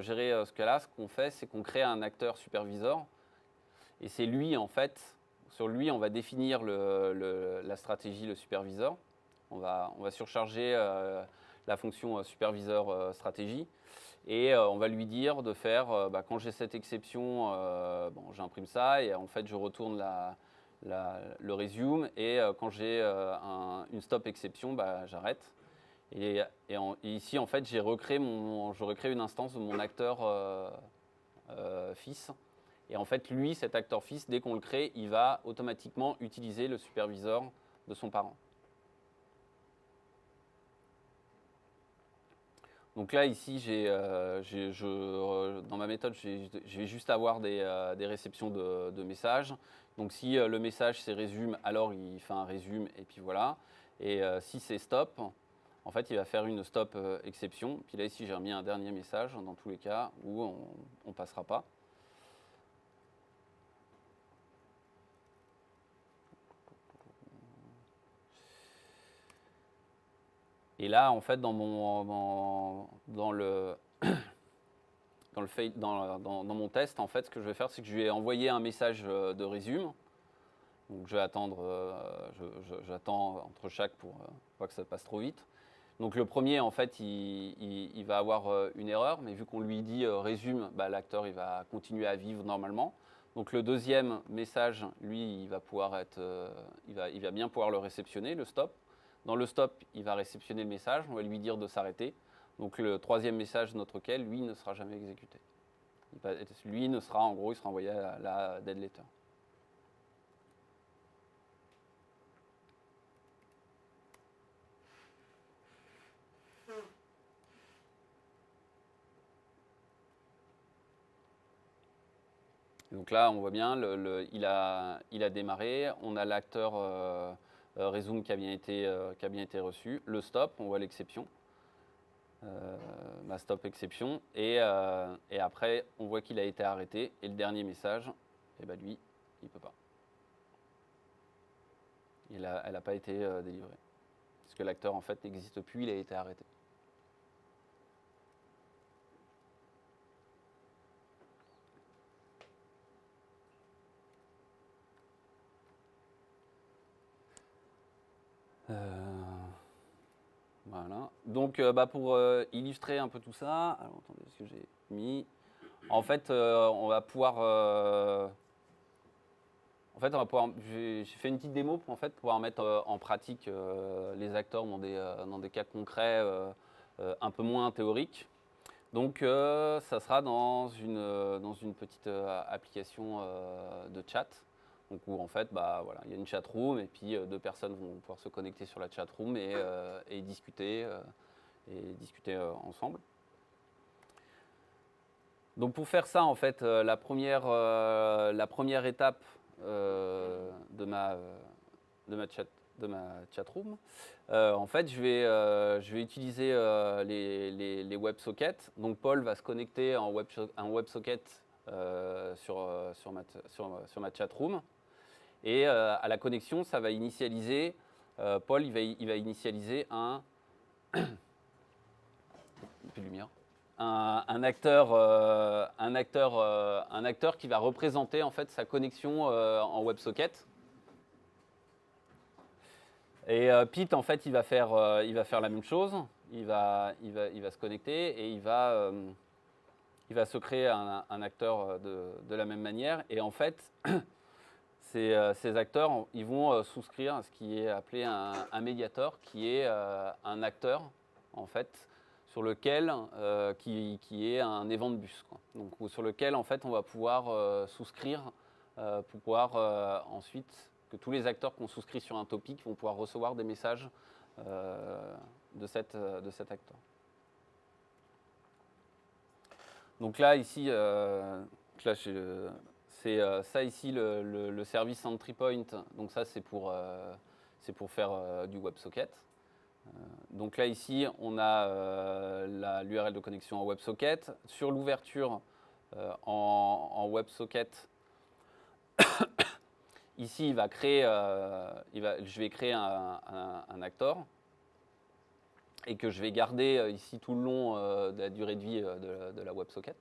gérer ce cas-là, ce qu'on fait, c'est qu'on crée un acteur superviseur. Et c'est lui, en fait, sur lui, on va définir la stratégie, le superviseur. On va surcharger la fonction superviseur stratégie. Et on va lui dire de faire, quand j'ai cette exception, j'imprime ça et en fait je retourne le resume et quand j'ai une stop exception, j'arrête. Et ici en fait je recrée une instance de mon acteur fils. Et en fait lui, cet acteur fils, dès qu'on le crée, il va automatiquement utiliser le superviseur de son parent. Donc là, ici, dans ma méthode, je vais juste avoir des réceptions de messages. Donc si le message c'est résume, alors il fait un résume et puis voilà. Et si c'est stop, en fait, il va faire une stop exception. Puis là, ici, j'ai remis un dernier message dans tous les cas où on ne passera pas. Et là, en fait, dans mon test, en fait, ce que je vais faire, c'est que je vais envoyer un message de résume. Donc, je vais attendre, j'attends entre chaque pour pas que ça passe trop vite. Donc, le premier, en fait, il va avoir une erreur, mais vu qu'on lui dit résume, l'acteur il va continuer à vivre normalement. Donc, le deuxième message, lui, il va bien pouvoir le réceptionner, le stop. Dans le stop, il va réceptionner le message, on va lui dire de s'arrêter. Donc le troisième message, notre quel, lui, ne sera jamais exécuté. Lui, il sera envoyé à la dead letter. Donc là, on voit bien, il a démarré, on a l'acteur resume qui a bien été reçu, le stop, on voit l'exception. Stop exception et après on voit qu'il a été arrêté et le dernier message lui il peut pas, elle n'a pas été délivrée parce que l'acteur en fait n'existe plus, il a été arrêté. Voilà. Donc, pour illustrer un peu tout ça, alors attendez, ce que j'ai mis. En fait, on va pouvoir. J'ai fait une petite démo pour pouvoir mettre en pratique les acteurs dans des cas concrets un peu moins théoriques. Donc, ça sera dans une petite application de chat. Donc où en fait, il y a une chat room et puis deux personnes vont pouvoir se connecter sur la chat room et discuter ensemble. Donc pour faire ça, en fait, la première étape de ma chat room, en fait, je vais utiliser les WebSockets. Donc Paul va se connecter en WebSocket sur ma chat room. Et à la connexion, ça va initialiser Paul, il va initialiser un plus de lumière, un acteur qui va représenter en fait sa connexion en WebSocket. Et Pete, en fait, il va faire la même chose. Il va se connecter et il va se créer un acteur de la même manière. Et en fait, ces acteurs, ils vont souscrire à ce qui est appelé un médiator, qui est un acteur, en fait, sur lequel, qui est un event bus, quoi. Donc, sur lequel, en fait, on va pouvoir souscrire pour pouvoir ensuite, que tous les acteurs qu'on souscrit sur un topic vont pouvoir recevoir des messages de cet acteur. Donc là, ici, c'est ça ici le service entry point. Donc ça, c'est pour faire du WebSocket. Donc là, ici, on a l'URL de connexion en WebSocket. Sur l'ouverture en WebSocket, ici, je vais créer un actor et que je vais garder ici tout le long de la durée de vie de la WebSocket.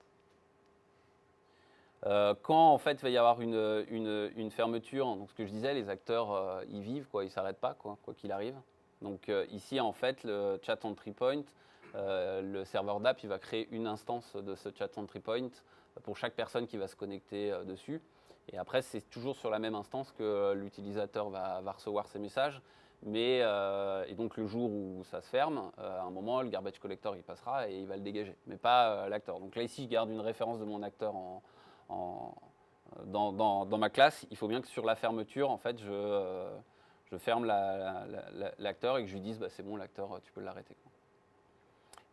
Quand en fait il va y avoir une fermeture, donc ce que je disais, les acteurs y vivent, quoi, ils ne s'arrêtent pas, quoi qu'il arrive. Donc ici en fait le chat entry point, le serveur d'app, il va créer une instance de ce chat entry point pour chaque personne qui va se connecter dessus. Et après c'est toujours sur la même instance que l'utilisateur va recevoir ses messages. Mais et donc le jour où ça se ferme, à un moment le garbage collector il passera et il va le dégager, mais pas l'acteur. Donc là ici je garde une référence de mon acteur dans ma classe. Il faut bien que sur la fermeture, en fait, je ferme l'acteur et que je lui dise bah, c'est bon, l'acteur, tu peux l'arrêter.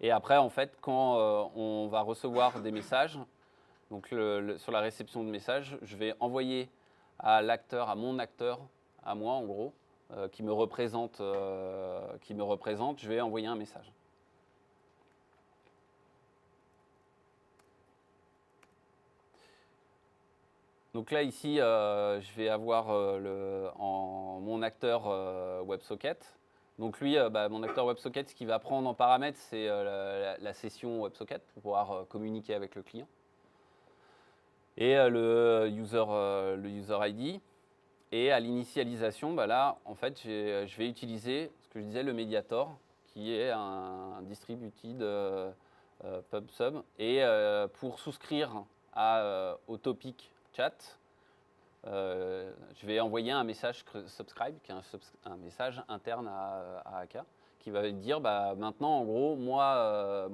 Et après, en fait, quand on va recevoir des messages, donc sur la réception de messages, je vais envoyer à l'acteur, à mon acteur, à moi en gros, qui me représente, je vais envoyer un message. Donc là, ici, je vais avoir mon acteur WebSocket. Donc lui, mon acteur WebSocket, ce qu'il va prendre en paramètre, c'est la session WebSocket pour pouvoir communiquer avec le client. Et le user ID. Et à l'initialisation, là, en fait, je vais utiliser ce que je disais, le Mediator, qui est un distributed pub/sub. Et pour souscrire au topic chat, je vais envoyer un message subscribe, qui est un message interne à AK, qui va dire maintenant, en gros, moi,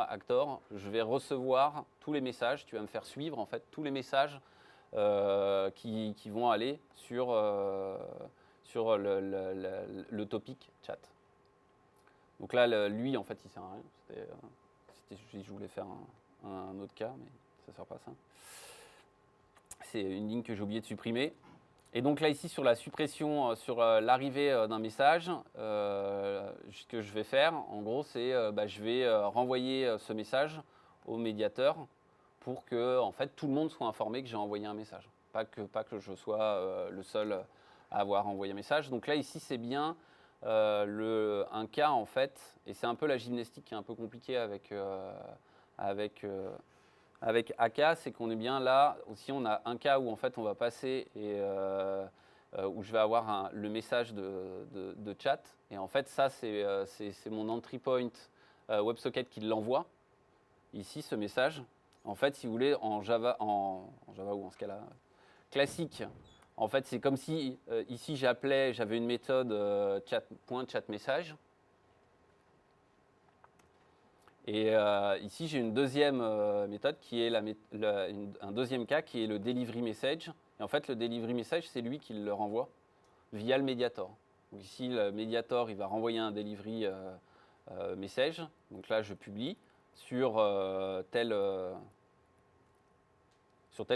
acteur, je vais recevoir tous les messages, tu vas me faire suivre en fait tous les messages qui vont aller sur le topic chat. Donc là, lui, en fait, il ne sert à rien. Je voulais faire un autre cas, mais ça ne sert pas à ça. C'est une ligne que j'ai oublié de supprimer. Et donc là, ici, sur la suppression, sur l'arrivée d'un message, ce que je vais faire, en gros, c'est je vais renvoyer ce message au médiateur pour que en fait, tout le monde soit informé que j'ai envoyé un message. Pas que je sois le seul à avoir envoyé un message. Donc là, ici, c'est bien un cas, en fait, et c'est un peu la gymnastique qui est un peu compliquée avec AK, c'est qu'on est bien là. Aussi, on a un cas où en fait on va passer et où je vais avoir le message de chat. Et en fait, ça, c'est mon entry point WebSocket qui l'envoie. Ici, ce message. En fait, si vous voulez, en Java ou en Scala classique, en fait, c'est comme si ici j'avais une méthode chat.chatMessage. Et ici, j'ai une deuxième méthode qui est un deuxième cas qui est le delivery message. Et en fait, le delivery message, c'est lui qui le renvoie via le mediator. Donc ici, le mediator, il va renvoyer un delivery message. Donc là, je publie sur tel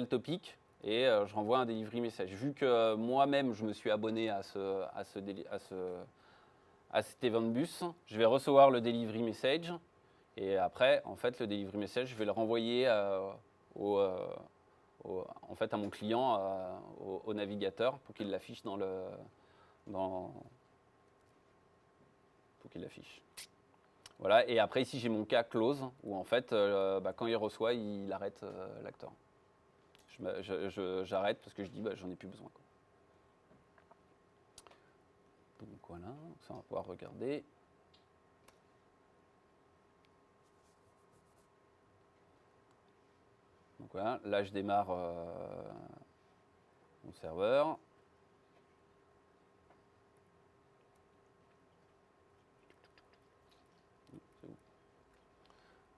topic et je renvoie un delivery message. Vu que moi-même, je me suis abonné à cet event bus, je vais recevoir le delivery message. Et après, en fait, le delivery message, je vais le renvoyer en fait, à mon client, au navigateur, pour qu'il l'affiche dans Faut qu'il l'affiche. Voilà, et après ici j'ai mon cas close, où en fait, quand il reçoit, il arrête l'acteur. J'arrête parce que je dis j'en ai plus besoin, quoi. Donc voilà, ça on va pouvoir regarder. Donc voilà, là je démarre mon serveur.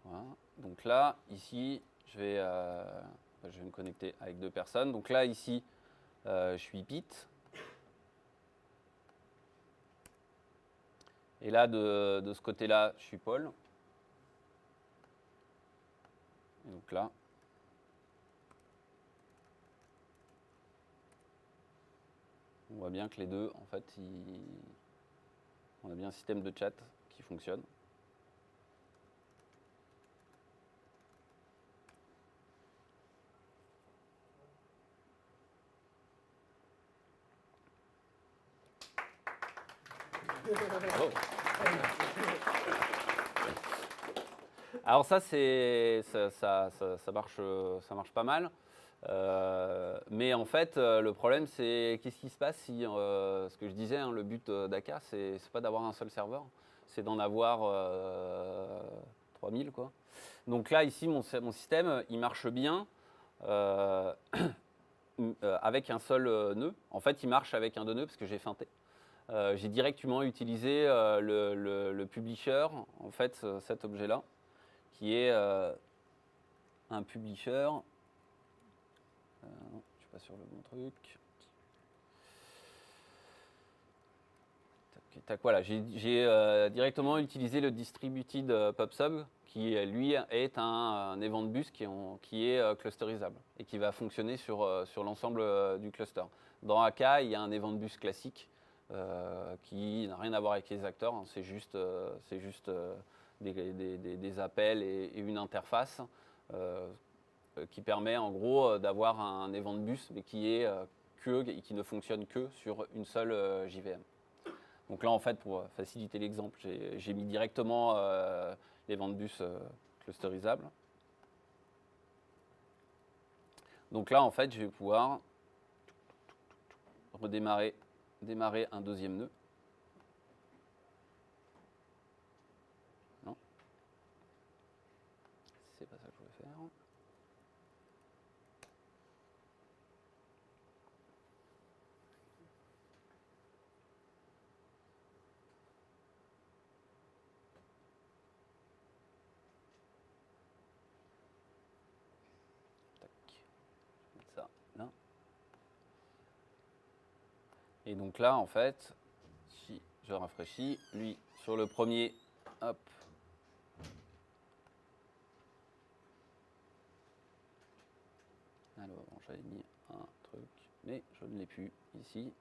Voilà. Donc là, ici, je vais me connecter avec 2 personnes. Donc là, ici, je suis Pete. Et là, de ce côté-là, je suis Paul. Et donc là, on voit bien que les deux, en fait, on a bien un système de chat qui fonctionne. Bravo. Alors ça, ça marche pas mal. Mais en fait, le problème, c'est qu'est-ce qui se passe si, ce que je disais, hein, le but d'Aka, c'est pas d'avoir un seul serveur, c'est d'en avoir 3000, quoi. Donc là, ici, mon système, il marche bien avec un seul nœud. En fait, il marche avec un 2 nœuds parce que j'ai feinté. J'ai directement utilisé le publisher, en fait, cet objet-là, qui est un publisher. Non, je suis pas sur le bon truc. Tac, tac, voilà, j'ai directement utilisé le distributed PubSub, qui lui est un event bus qui est clusterisable et qui va fonctionner sur l'ensemble du cluster. Dans AK, il y a un event bus classique qui n'a rien à voir avec les acteurs, hein, c'est juste des appels et une interface qui permet en gros d'avoir un event bus mais qui ne fonctionne que sur une seule JVM. Donc là en fait pour faciliter l'exemple j'ai mis directement l'event bus clusterisable. Donc là en fait je vais pouvoir démarrer un deuxième nœud. Non, c'est pas ça que je voulais faire. Tac, je vais mettre ça là. Et donc là en fait, si je rafraîchis, lui sur le premier, hop. Alors, j'avais mis un truc, mais je ne l'ai plus ici.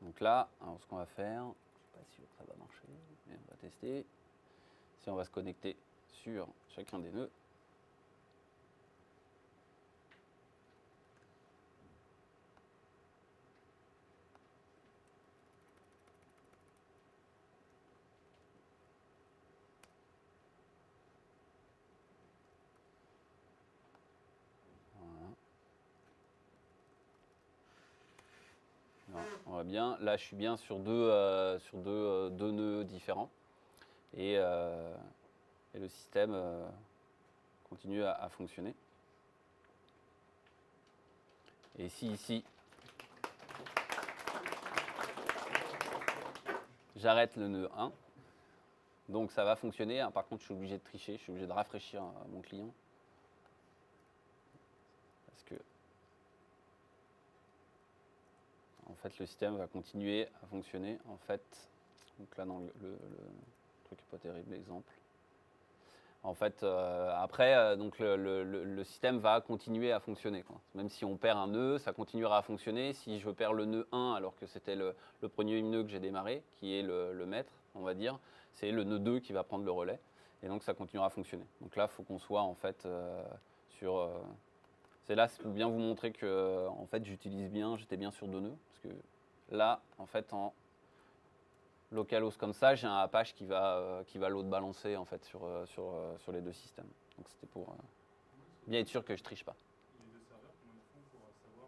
Donc là, alors ce qu'on va faire, je ne sais pas si ça va marcher, mais on va tester. Si on va se connecter sur chacun des nœuds. On voit bien, là je suis bien sur deux nœuds différents et le système continue à fonctionner. Et si ici j'arrête le nœud 1, donc ça va fonctionner, hein. Par contre je suis obligé de tricher, je suis obligé de rafraîchir mon client. Parce que en fait, le système va continuer à fonctionner. En fait, donc là, dans le truc n'est pas terrible, l'exemple. En fait, après, donc le système va continuer à fonctionner, quoi. Même si on perd un nœud, ça continuera à fonctionner. Si je perds le nœud 1, alors que c'était le premier nœud que j'ai démarré, qui est le maître, on va dire, c'est le nœud 2 qui va prendre le relais. et donc ça continuera à fonctionner. Donc là, il faut qu'on soit en fait sur... c'est là pour bien vous montrer que en fait, j'étais bien sur 2 nœuds, parce que là, en fait, en localhost comme ça, j'ai un Apache qui va load balancer en fait sur les 2 systèmes. Donc c'était pour bien être sûr que je triche pas. Les 2 serveurs, comment ils font pour savoir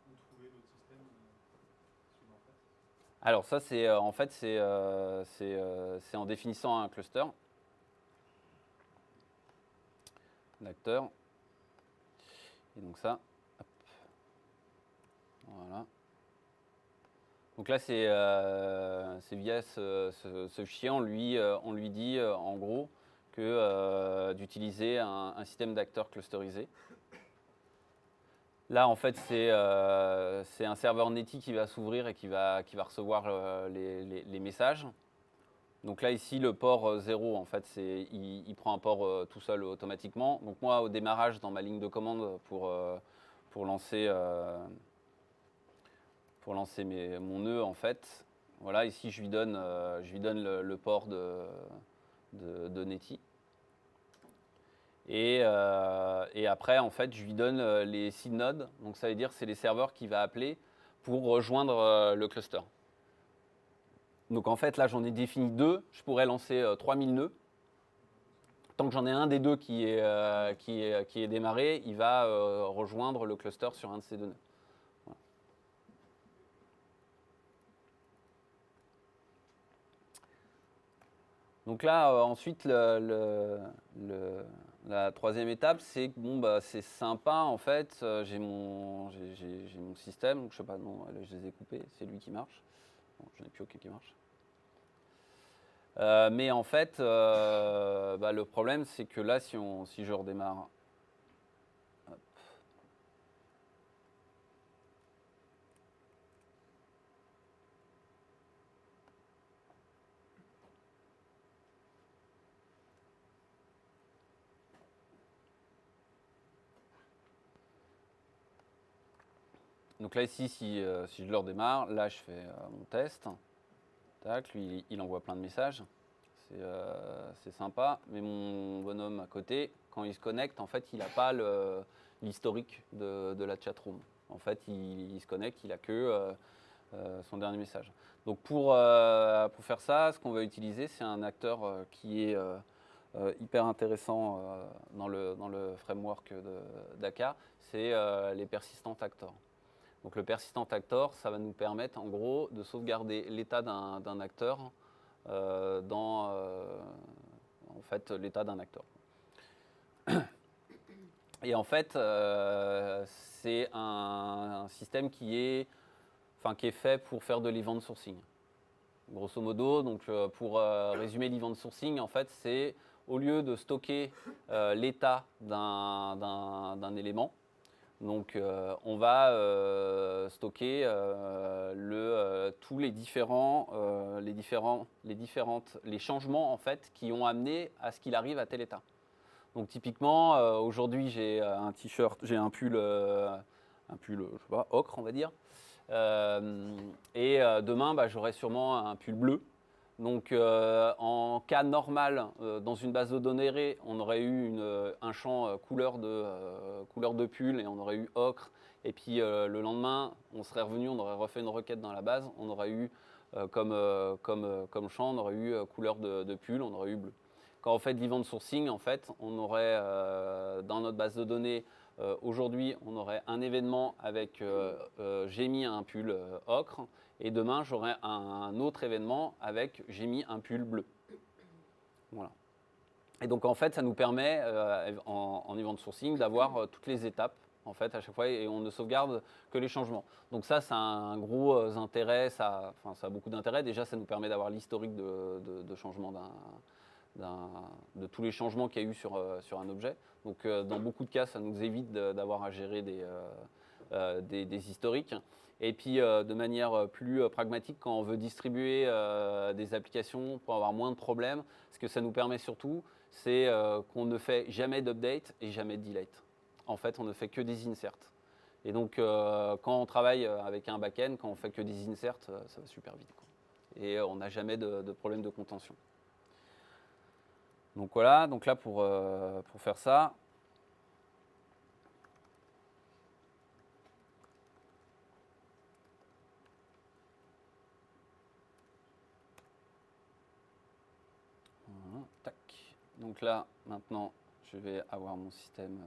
où trouver l'autre système celui d'en face? Alors ça, c'est en fait, c'est en définissant un cluster d'acteurs. Et donc ça, hop. Voilà. Donc là, c'est via ce fichier, on lui dit en gros que d'utiliser un système d'acteurs clusterisé. Là, en fait, c'est un serveur Netty qui va s'ouvrir et qui va recevoir les messages. Donc là, ici, le port 0, en fait, il prend un port tout seul automatiquement. Donc moi, au démarrage, dans ma ligne de commande pour lancer, mon nœud, en fait, voilà, ici, je lui donne le port de Netty. Et après, en fait, je lui donne les seed nodes. Donc ça veut dire que c'est les serveurs qu'il va appeler pour rejoindre le cluster. Donc en fait, là, j'en ai défini 2. Je pourrais lancer 3000 nœuds. Tant que j'en ai un des 2 qui est démarré, il va rejoindre le cluster sur un de ces 2 nœuds. Voilà. Donc là, ensuite, la 3e étape, c'est que bon, bah, c'est sympa en fait. J'ai mon système, donc je sais pas, non, là, je les ai coupés, c'est lui qui marche. Bon, je n'ai plus aucun qui marche. Mais en fait, bah, le problème, c'est que là, si je redémarre, hop. Donc là, ici, si je le redémarre, là, je fais mon test. Tac, lui, il envoie plein de messages. C'est sympa, mais mon bonhomme à côté, quand il se connecte, en fait, il n'a pas l'historique de la chatroom. En fait, il se connecte, il n'a que son dernier message. Donc pour faire ça, ce qu'on va utiliser, c'est un acteur qui est hyper intéressant dans le framework d'Aka, c'est les persistent actors. Donc le persistent actor, ça va nous permettre en gros de sauvegarder l'état d'un acteur dans en fait, l'état d'un acteur. Et en fait, c'est un système qui est fait pour faire de l'event sourcing. Grosso modo, donc, pour résumer l'event sourcing, en fait, c'est au lieu de stocker l'état d'un élément, donc on va stocker tous les changements en fait qui ont amené à ce qu'il arrive à tel état. Donc typiquement aujourd'hui j'ai un t-shirt, j'ai un pull, je sais pas, ocre on va dire, et demain bah, j'aurai sûrement un pull bleu. Donc en cas normal, dans une base de données, on aurait eu un champ couleur de pull et on aurait eu ocre. Et puis le lendemain, on serait revenu, on aurait refait une requête dans la base, on aurait eu comme champ, on aurait eu couleur de pull, on aurait eu bleu. Quand on fait de l'event sourcing, en fait, on aurait dans notre base de données, aujourd'hui, on aurait un événement avec j'ai mis un pull ocre. Et demain, j'aurai un autre événement avec j'ai mis un pull bleu. Voilà. Et donc, en fait, ça nous permet, en event sourcing, d'avoir toutes les étapes, en fait, à chaque fois, et on ne sauvegarde que les changements. Donc ça a un gros intérêt, ça a beaucoup d'intérêt. Déjà, ça nous permet d'avoir l'historique de changement de tous les changements qu'il y a eu sur un objet. Donc, dans beaucoup de cas, ça nous évite d'avoir à gérer des historiques. Et puis, de manière plus pragmatique, quand on veut distribuer des applications pour avoir moins de problèmes, ce que ça nous permet surtout, c'est qu'on ne fait jamais d'update et jamais de delete. En fait, on ne fait que des inserts. Et donc, quand on travaille avec un back-end, quand on fait que des inserts, ça va super vite, quoi. Et on n'a jamais de problème de contention. Donc voilà, donc là pour faire ça, voilà, tac. Donc là maintenant je vais avoir mon système.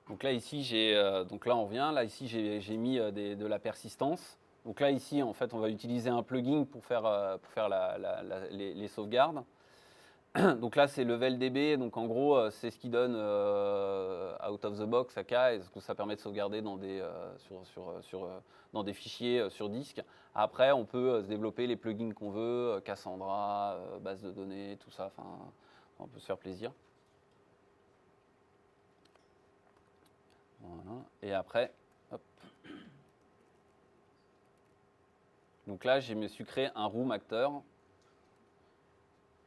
Donc là ici donc là on revient, là ici j'ai mis de la persistance. Donc là ici en fait on va utiliser un plugin pour faire les sauvegardes. Donc là, c'est level DB. Donc en gros, c'est ce qui donne out of the box AK et ce que ça permet de sauvegarder dans des fichiers sur disque. Après, on peut se développer les plugins qu'on veut, Cassandra, base de données, tout ça. Enfin, on peut se faire plaisir. Voilà. Et après, hop. Donc là, je me suis créé un room acteur.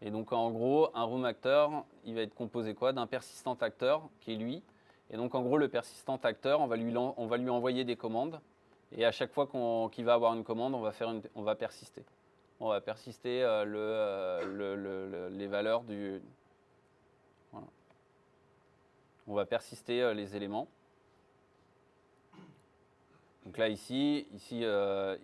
Et donc en gros, un room acteur, il va être composé quoi? D'un persistant acteur, qui est lui. Et donc en gros, le persistant acteur, on va lui envoyer des commandes. Et à chaque fois qu'il va avoir une commande, on va persister. On va persister les valeurs du... Voilà. On va persister les éléments. Donc là, ici je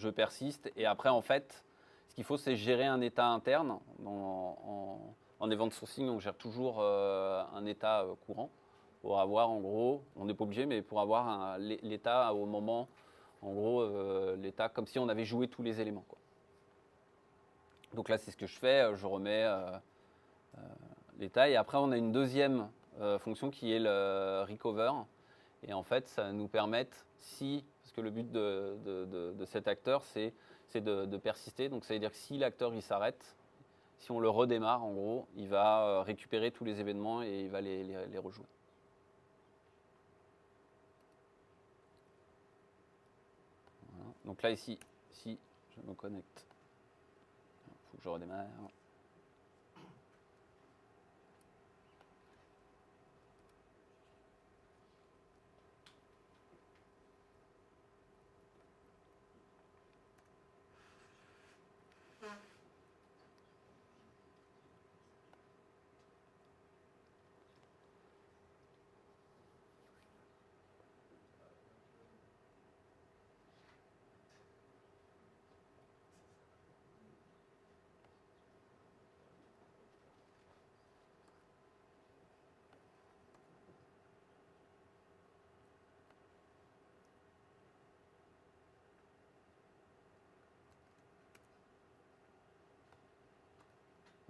persiste. Et après, en fait, ce qu'il faut, c'est gérer un état interne. En event sourcing, on gère toujours un état courant pour avoir, en gros, on n'est pas obligé, mais pour avoir l'état au moment, en gros, l'état comme si on avait joué tous les éléments, quoi. Donc là, c'est ce que je fais. Je remets l'état. Et après, on a une deuxième fonction qui est le recover. Et en fait, ça nous permet, parce que le but de cet acteur, c'est de persister. Donc ça veut dire que si l'acteur il s'arrête, si on le redémarre, en gros, il va récupérer tous les événements et il va les rejouer. Voilà. Donc là, ici, si je me connecte, il faut que je redémarre.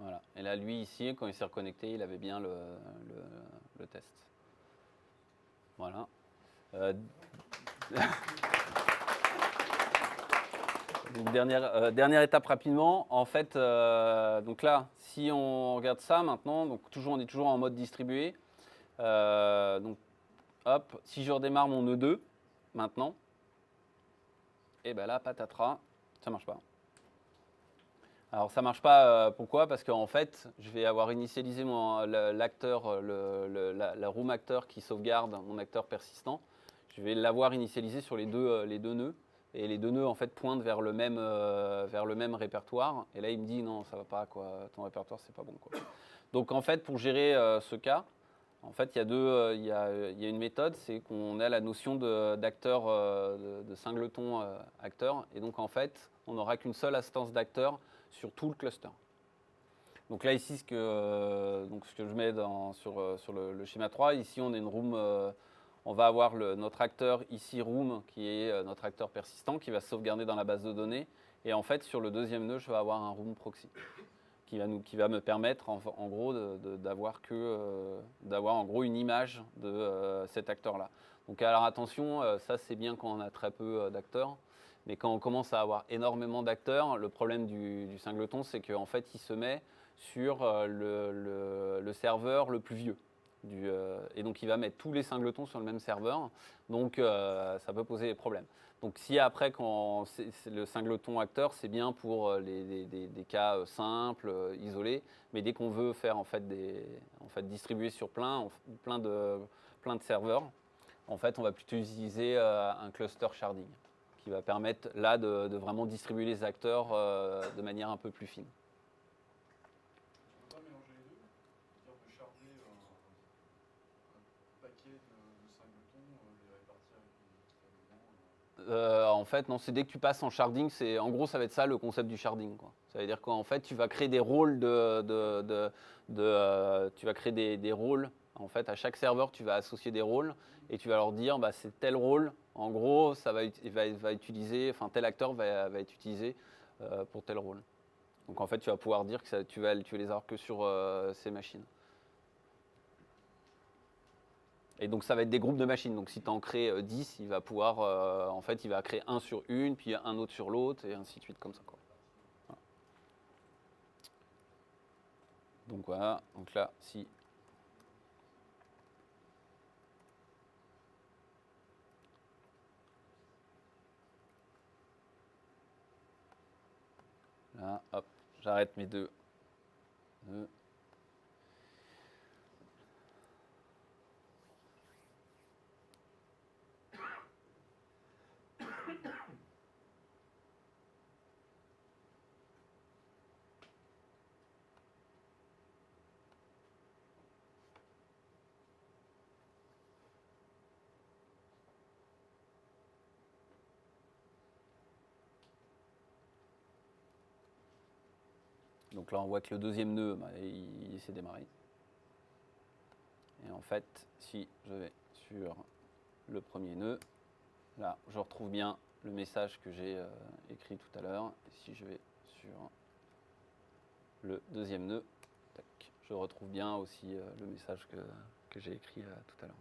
Voilà. Et là, lui, ici, quand il s'est reconnecté, il avait bien le test. Voilà. Donc, dernière étape rapidement. En fait, donc là, si on regarde ça maintenant, donc on est toujours en mode distribué. Donc, hop, si je redémarre mon nœud 2 maintenant, et ben là, patatras, ça marche pas. Alors ça marche pas, pourquoi? Parce qu'en fait, je vais avoir initialisé l'acteur, la room acteur qui sauvegarde mon acteur persistant. Je vais l'avoir initialisé sur les deux nœuds. Et les deux nœuds en fait pointent vers le même répertoire. Et là il me dit non, ça va pas, quoi, ton répertoire c'est pas bon, quoi. Donc en fait, pour gérer ce cas, en fait il y a une méthode, c'est qu'on a la notion d'acteur, de singleton acteur. Et donc en fait, on n'aura qu'une seule instance d'acteur sur tout le cluster. Donc là ici, ce que je mets sur le schéma 3, ici on a une room, on va avoir notre acteur ici room qui est notre acteur persistant qui va sauvegarder dans la base de données. Et en fait sur le deuxième nœud, je vais avoir un room proxy qui va me permettre en gros d'avoir en gros une image de cet acteur là. Donc alors attention, ça c'est bien quand on a très peu d'acteurs. Mais quand on commence à avoir énormément d'acteurs, le problème du singleton, c'est qu'en fait, il se met sur le serveur le plus vieux. Et donc, il va mettre tous les singletons sur le même serveur. Donc, ça peut poser des problèmes. Donc, si après, quand c'est le singleton acteur, c'est bien pour des cas simples, isolés. Mais dès qu'on veut faire distribuer sur plein de serveurs, en fait, on va plutôt utiliser un cluster sharding, qui va permettre là de vraiment distribuer les acteurs de manière un peu plus fine. paquets de singletons, les répartir avec une élément. En fait, non, c'est dès que tu passes en sharding, en gros, ça va être ça le concept du sharding, quoi. Ça veut dire qu'en fait, tu vas créer des rôles tu vas créer des rôles. En fait, à chaque serveur, tu vas associer des rôles et tu vas leur dire, bah, c'est tel rôle. En gros, va utiliser, enfin, tel acteur va être utilisé pour tel rôle. Donc, en fait, tu vas pouvoir dire que tu vas les avoir que sur ces machines. Et donc ça va être des groupes de machines. Donc si tu en crées 10, il va pouvoir, en fait, il va créer un sur une, puis un autre sur l'autre, et ainsi de suite, comme ça, quoi. Voilà. Donc voilà, donc là, si. Là, hop, j'arrête mes deux. Donc là, on voit que le deuxième nœud, bah, il s'est démarré. Et en fait, si je vais sur le premier nœud, là, je retrouve bien le message que j'ai écrit tout à l'heure. Et si je vais sur le deuxième nœud, tac, je retrouve bien aussi le message que j'ai écrit tout à l'heure.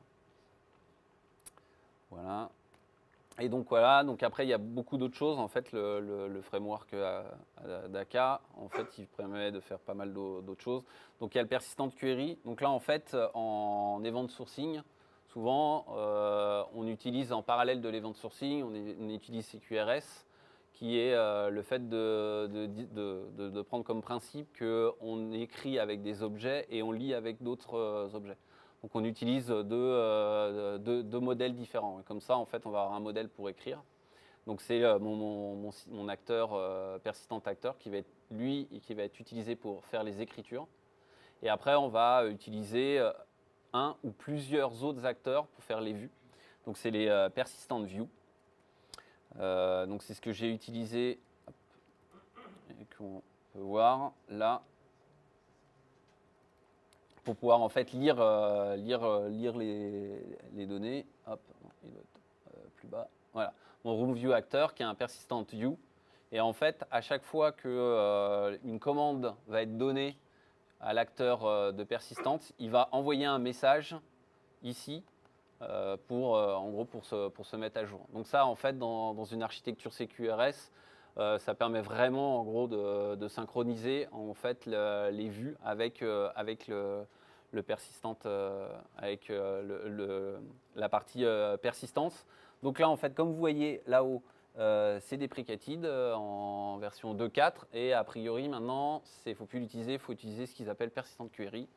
Voilà. Et donc voilà, donc après il y a beaucoup d'autres choses. En fait, le framework d'Aka, en fait, il permet de faire pas mal d'autres choses. Donc il y a le persistent query. Donc là, en fait, en event sourcing, souvent, on utilise en parallèle de l'event sourcing, on utilise CQRS, qui est le fait de prendre comme principe qu'on écrit avec des objets et on lit avec d'autres objets. Donc on utilise deux modèles différents. Et comme ça, en fait, on va avoir un modèle pour écrire. Donc c'est mon acteur, persistent acteur, qui va être qui va être utilisé pour faire les écritures. Et après, on va utiliser un ou plusieurs autres acteurs pour faire les vues. Donc c'est les persistent view. Donc c'est ce que j'ai utilisé et qu'on peut voir là pour pouvoir en fait lire les données. Hop, non, il doit être plus bas. Voilà, mon room view acteur qui est un persistent view. Et en fait, à chaque fois que une commande va être donnée à l'acteur de persistance, il va envoyer un message ici en gros pour se mettre à jour. Donc ça, en fait, dans une architecture CQRS, ça permet vraiment en gros de synchroniser en fait les vues avec le persistent, avec la partie persistance. Donc là, en fait, comme vous voyez là-haut, c'est deprecated en version 2.4 et a priori maintenant, il ne faut plus l'utiliser, il faut utiliser ce qu'ils appellent persistent query.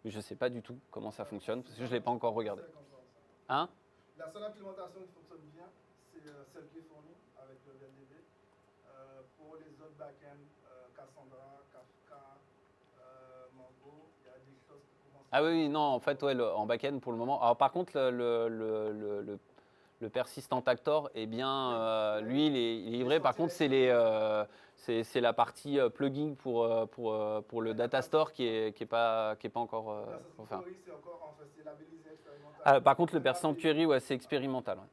Mais je ne sais pas du tout comment ça fonctionne parce que je ne l'ai pas encore regardé. Hein? La seule implémentation qui fonctionne bien, c'est celle qui est fournie avec le VLDB. Pour les autres backends, Cassandra, Kafka, Mongo, il y a des choses qui commencent. Ah oui, non, en fait, ouais, en back-end pour le moment. Alors par contre, le persistent actor est bien, lui, il est livré. Par contre, c'est la partie plugin pour le data store qui est pas encore. Enfin. C'est encore en fait, c'est labellisé expérimental. Ah, par contre, le persistent query, ouais, c'est expérimental. Ouais.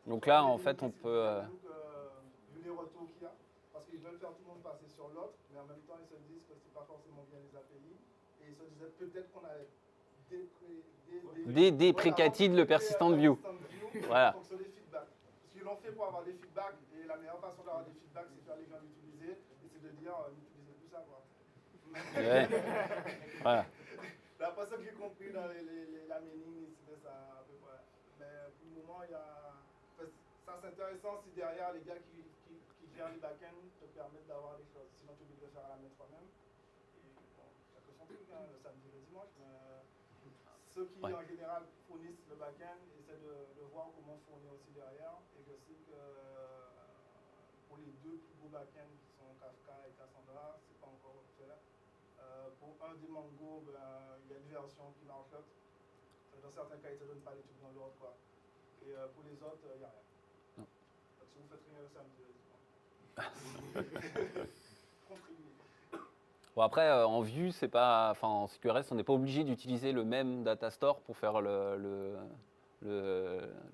Donc là, en fait, on peut. Vu les retours qu'il y a, parce qu'ils veulent faire tout le monde passer sur l'autre, mais en même temps, ils se disent que c'est pas forcément bien les API, et ils se disaient peut-être qu'on a déprécated le persistent view. Voilà. En fonction des feedbacks. Parce qu'ils l'ont fait pour avoir des feedbacks, et la meilleure façon d'avoir des feedbacks, c'est faire les gens l'utiliser, et c'est de dire n'utilisez plus ça, quoi. Ouais. Voilà. D'après ce que j'ai compris dans la mailing, c'était ça à peu près. Mais pour le moment, il y a. Ça, c'est intéressant si derrière les gars qui gèrent les backends te permettent d'avoir des choses. Sinon, tu peux le faire à la main toi-même. Et bon, chacun son truc, hein, le samedi et le dimanche. Mais ceux qui, en général, fournissent le backend essaient de voir comment fournir aussi derrière. Et je sais que pour les deux plus gros backends qui sont Kafka et Cassandra, c'est pas encore fait. Pour un des Mongo, il y a une version qui marche l'autre. Ça Dans certains cas, ils ne te donnent pas les trucs dans l'ordre, quoi. Et pour les autres, il n'y a rien. Non. Donc si vous faites rien, ça me dit. Contribuez. Bon, après, en Vue, c'est pas, enfin, en CQRS, on n'est pas obligé d'utiliser le même data store pour faire le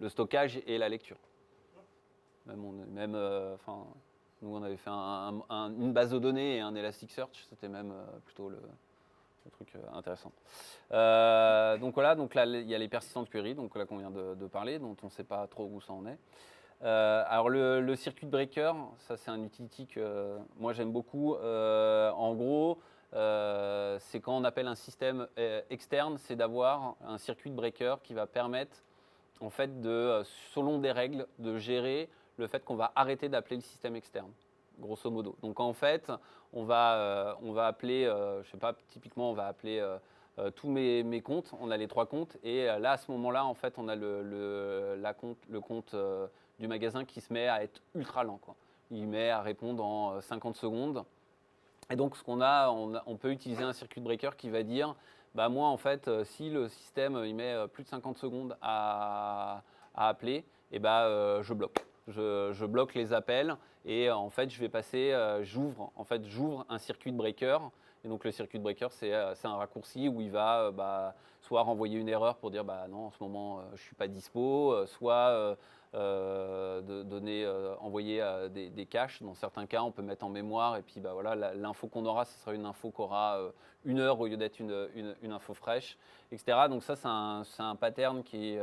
stockage et la lecture. Enfin, nous, on avait fait une base de données et un Elasticsearch, c'était même plutôt le truc intéressant. Donc voilà, donc là, il y a les persistance query, donc là qu'on vient de parler, dont on ne sait pas trop où ça en est. Alors le circuit breaker, ça c'est un utility que moi j'aime beaucoup. En gros, c'est quand on appelle un système externe, c'est d'avoir un circuit breaker qui va permettre, en fait, selon des règles, de gérer le fait qu'on va arrêter d'appeler le système externe, grosso modo. Donc en fait, on va appeler, je sais pas, typiquement on va appeler tous mes comptes, on a les 3 comptes, et là à ce moment-là, en fait, on a le compte du magasin qui se met à être ultra lent, quoi. Il met à répondre en 50 secondes. Et donc, ce qu'on a, on peut utiliser un circuit breaker qui va dire, bah moi, en fait, si le système il met plus de 50 secondes à appeler, et bah, je bloque. Je bloque les appels et en fait, je vais passer, j'ouvre un circuit breaker. Et donc, le circuit breaker, c'est un raccourci où il va soit renvoyer une erreur pour dire, bah non, en ce moment, je ne suis pas dispo, soit envoyer des caches. Dans certains cas, on peut mettre en mémoire et puis bah, voilà, l'info qu'on aura, ce sera une info qui aura 1 heure au lieu d'être une info fraîche, etc. Donc ça, c'est un pattern qui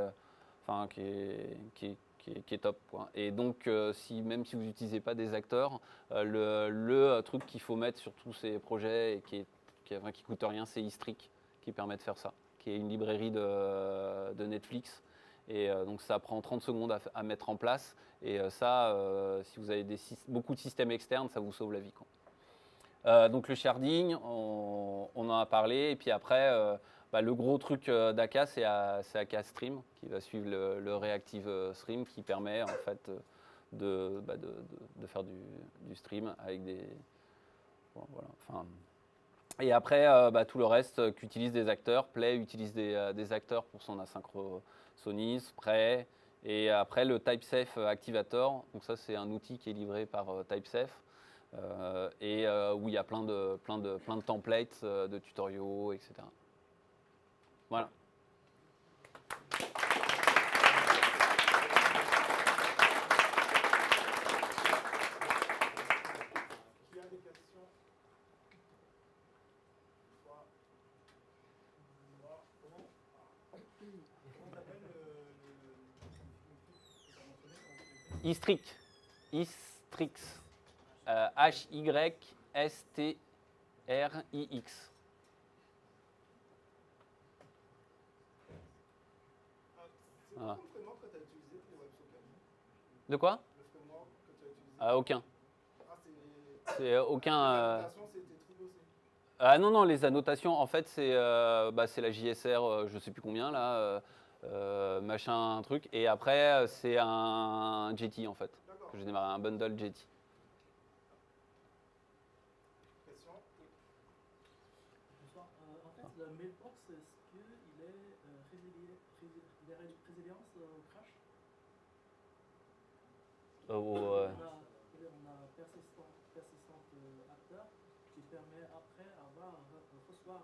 est top, quoi. Et donc, même si vous n'utilisez pas des acteurs, le truc qu'il faut mettre sur tous ces projets et qui coûte rien, c'est Istric, qui permet de faire ça, qui est une librairie de Netflix. Et donc ça prend 30 secondes à mettre en place. Et ça, si vous avez beaucoup de systèmes externes, ça vous sauve la vie, quoi. Donc le sharding, on en a parlé. Et puis après, le gros truc d'Aka, c'est Aka Stream, qui va suivre le Reactive Stream, qui permet en fait de faire du stream avec des... Bon, voilà, enfin... Et après, tout le reste qu'utilise des acteurs. Play utilise des acteurs pour son asynchronisme, Prey. Et après, le TypeSafe Activator. Donc ça, c'est un outil qui est livré par TypeSafe. Où il y a plein de templates de tutoriaux, etc. Voilà. Qui a des questions? Comment on appelle Istrix. Hystrix. C'est quoi le framework que tu as utilisé pour WebSocket? De quoi? Le framework que tu as utilisé? Aucun. C'est aucun. Les annotations, c'est tes trucs aussi? Ah non, les annotations, en fait, c'est la JSR, je sais plus combien, là, machin, truc. Et après, c'est un JT, en fait, que j'ai démarré, un bundle JT. Question? Oui. Bonsoir. En fait, le mailbox, est-ce qu'il est résilience au crash? On a persistant acteur qui permet après recevoir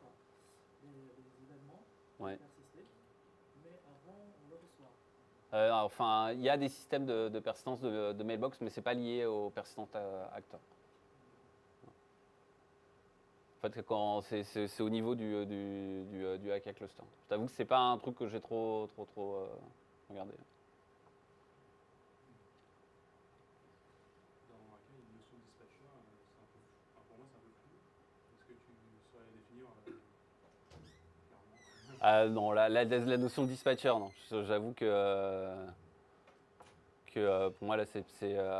les événements persister, mais avant on le reçoit. Enfin, il y a des systèmes de persistance de mailbox, mais c'est pas lié au persistant acteur. En fait, c'est au niveau du Aka cluster. Je t'avoue que c'est pas un truc que j'ai trop regardé. Dans Aka, il y a une notion de dispatcher, pour moi c'est un peu flou. Est-ce que tu saurais définir clairement? Non, la notion de dispatcher, non. J'avoue que pour moi, là,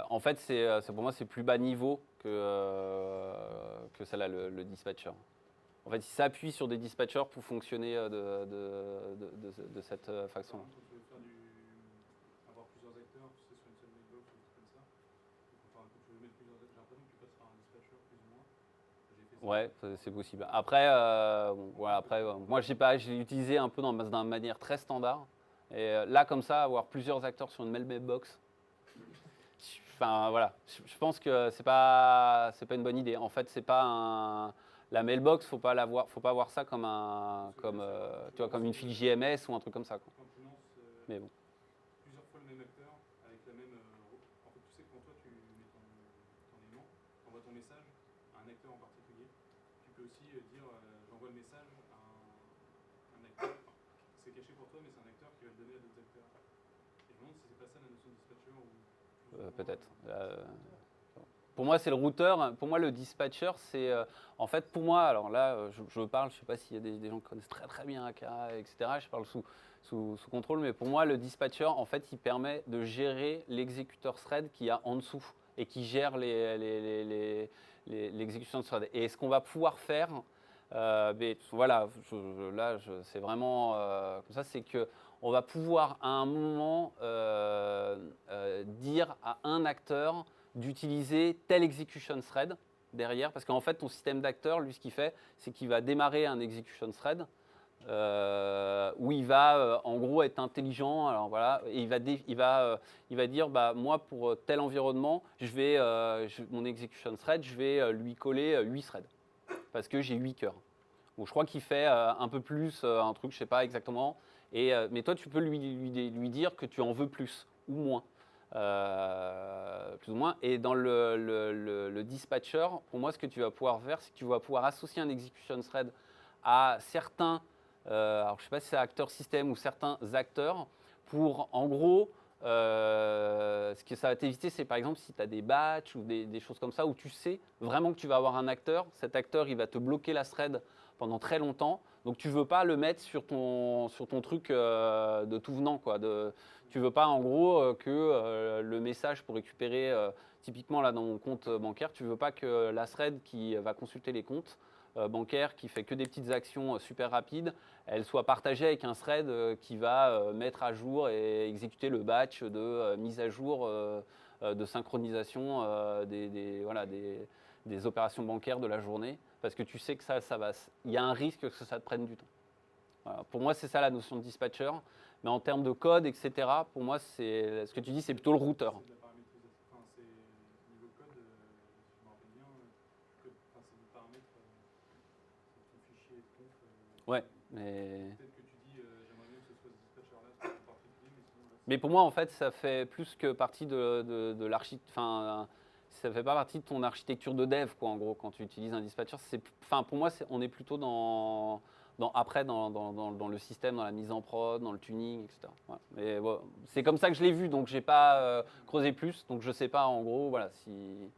en fait, pour moi, c'est plus bas niveau que celle-là, le dispatcher. En fait, il s'appuie sur des dispatchers pour fonctionner de cette façon-là. Quand tu veux avoir plusieurs acteurs, tu sais, sur une seule mailbox ou un truc comme ça, enfin, quand tu veux mettre plusieurs acteurs, j'ai l'impression que tu passes par un dispatcher plus ou moins. J'ai fait Ouais, c'est possible. Après, bon, voilà, après moi, j'ai utilisé un peu d'une manière très standard. Et là, comme ça, avoir plusieurs acteurs sur une même mailbox, enfin voilà, je pense que c'est pas une bonne idée. En fait, c'est pas la mailbox, faut pas voir ça comme tu vois, comme une file JMS ou un truc comme ça, quoi. Quand tu lances Mais bon. plusieurs fois le même acteur avec la même. En fait, tu sais que quand toi tu mets ton aimant, tu envoies ton message à un acteur en particulier. Tu peux aussi dire j'envoie le message à un acteur. Enfin, c'est caché pour toi, mais c'est un acteur qui va le donner à d'autres acteurs. Et je me demande si c'est pas ça la notion de dispatcher ou. Peut-être. Pour moi, c'est le routeur. Pour moi, le dispatcher, c'est en fait pour moi. Alors là, je parle. Je sais pas s'il y a des gens qui connaissent très très bien AK, etc. Je parle sous contrôle, mais pour moi, le dispatcher, en fait, il permet de gérer l'exécuteur thread qu'il y a en dessous et qui gère l'exécution de thread. Et ce qu'on va pouvoir faire, mais voilà, c'est vraiment comme ça, c'est que on va pouvoir à un moment dire à un acteur d'utiliser tel execution thread derrière, parce qu'en fait, ton système d'acteurs, lui, ce qu'il fait, c'est qu'il va démarrer un execution thread où il va, en gros, être intelligent. Alors voilà, et il va dire, bah moi, pour tel environnement, mon execution thread, je vais lui coller 8 threads, parce que j'ai 8 cœurs. Bon, je crois qu'il fait un peu plus, un truc, je sais pas exactement. Mais toi, tu peux lui dire que tu en veux plus ou moins. Plus ou moins. Et dans le dispatcher, pour moi, ce que tu vas pouvoir faire, c'est que tu vas pouvoir associer un execution thread à certains, alors je ne sais pas si c'est acteur système ou certains acteurs, pour en gros, ce que ça va t'éviter, c'est par exemple si tu as des batchs ou des choses comme ça, où tu sais vraiment que tu vas avoir un acteur, cet acteur, il va te bloquer la thread pendant très longtemps. Donc tu ne veux pas le mettre sur ton truc de tout venant, quoi. Tu ne veux pas en gros que le message pour récupérer, typiquement là dans mon compte bancaire, tu ne veux pas que la thread qui va consulter les comptes bancaires, qui fait que des petites actions super rapides, elle soit partagée avec un thread qui va mettre à jour et exécuter le batch de mise à jour de synchronisation des opérations bancaires de la journée, parce que tu sais que il y a un risque que ça te prenne du temps. Voilà. Pour moi, c'est ça la notion de dispatcher. Mais en termes de code, etc., pour moi, ce que tu dis, c'est plutôt le routeur. C'est de la paramétrisation. Enfin, c'est niveau code, je me rappelle bien, c'est du paramètre, c'est ton fichier conf. Ouais, mais. Peut-être que tu dis, j'aimerais bien que ce soit ce dispatcher-là en particulier, mais sinon. Là, Mais pour moi, en fait, ça fait plus que partie de l'architecture. Enfin, ça fait pas partie de ton architecture de dev, quoi, en gros, quand tu utilises un dispatcher. Enfin, pour moi, on est plutôt dans le système, dans la mise en prod, dans le tuning, etc. Voilà. Mais bon, c'est comme ça que je l'ai vu, donc j'ai pas creusé plus, donc je sais pas, en gros, voilà, si. Non,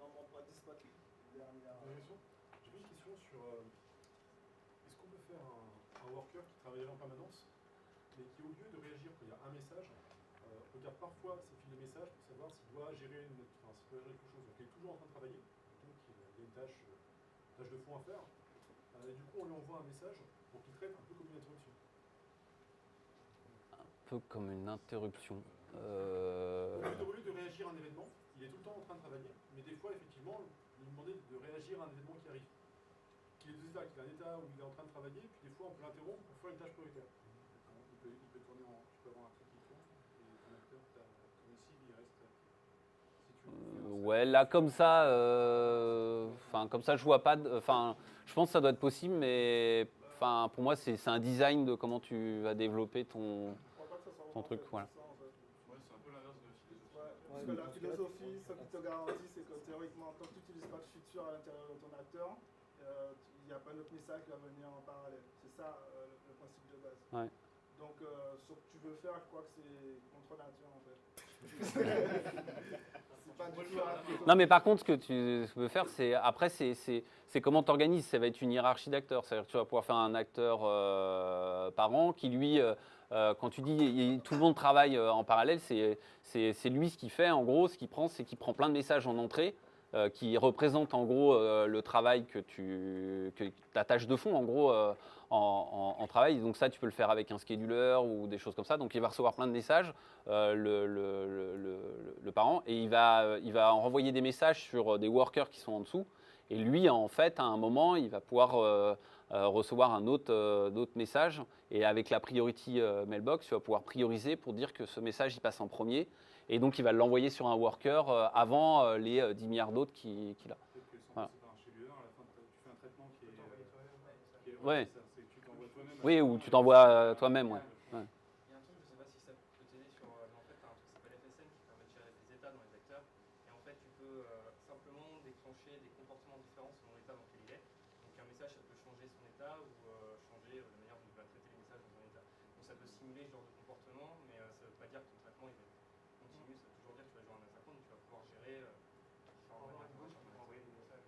bon, pas dispatch. Dernière. J'ai une question sur est-ce qu'on peut faire un worker qui travaillerait en permanence, mais qui au lieu de réagir quand il y a un message, regarde parfois ses fils de messages pour savoir s'il doit gérer quelque chose. Donc il est toujours en train de travailler, donc il y a une tâche de fond à faire. Et du coup on lui envoie un message pour qu'il traite un peu comme une interruption. Un peu comme une interruption. Au lieu de réagir à un événement, il est tout le temps en train de travailler, mais des fois effectivement lui demander de réagir à un événement qui arrive. Qu'il est dans un état où il est en train de travailler, puis des fois on peut l'interrompre pour faire une tâche prioritaire. Il peut tourner tu peux avoir un truc qui tourne, et ton acteur, ton cible, il reste. Si tu Ouais, là comme ça, je vois pas. Enfin, je pense que ça doit être possible, mais enfin, pour moi, c'est un design de comment tu vas développer ton truc, voilà. Ouais, c'est un peu l'inverse de la philosophie. Ouais, parce que la philosophie, ce qui te garantit, c'est que théoriquement, tant que tu n'utilises pas de feature à l'intérieur de ton acteur, il n'y a pas d'autre message qui va venir en parallèle. C'est ça le principe de base. Ouais. Donc, ce que tu veux faire, je crois que c'est contre nature en fait. C'est pas du tout la philosophie. Non, mais par contre, ce que tu veux faire, c'est comment tu organises. Ça va être une hiérarchie d'acteurs. C'est-à-dire que tu vas pouvoir faire un acteur par an qui, lui, quand tu dis tout le monde travaille en parallèle, c'est lui ce qu'il fait. En gros, ce qu'il prend, c'est qu'il prend plein de messages en entrée. qui représente en gros le travail que ta tâche de fond en gros en travail. Donc ça, tu peux le faire avec un scheduler ou des choses comme ça. Donc il va recevoir plein de messages, le parent, et il va en renvoyer des messages sur des workers qui sont en dessous. Et lui, en fait, à un moment, il va pouvoir recevoir un autre message. Et avec la priority mailbox, tu vas pouvoir prioriser pour dire que ce message, il passe en premier. Et donc, il va l'envoyer sur un worker avant les 10 milliards d'autres qu'il a. Peut-être que sans Voilà. passer par un scheduler, à la fin, tu fais un traitement qui est. Ouais. c'est ça, c'est que tu t'envoies toi-même. Oui, ou tu t'envoies toi-même, ouais. Ouais. Il y a un truc, je ne sais pas si ça peut t'aider sur. Mais en fait, tu as un truc qui s'appelle FSM qui permet de gérer des états dans les acteurs. Et en fait, tu peux simplement déclencher des comportements différents selon l'état dans lequel il est. Donc, un message, ça peut changer son état ou changer la manière dont il va traiter les messages dans un état. Donc, ça peut simuler ce genre de comportement, mais ça ne veut pas dire que ton traitement il va être continu. Ça veut toujours dire que tu vas jouer un asynchrone, donc tu vas pouvoir gérer différentes manières de envoyer des messages.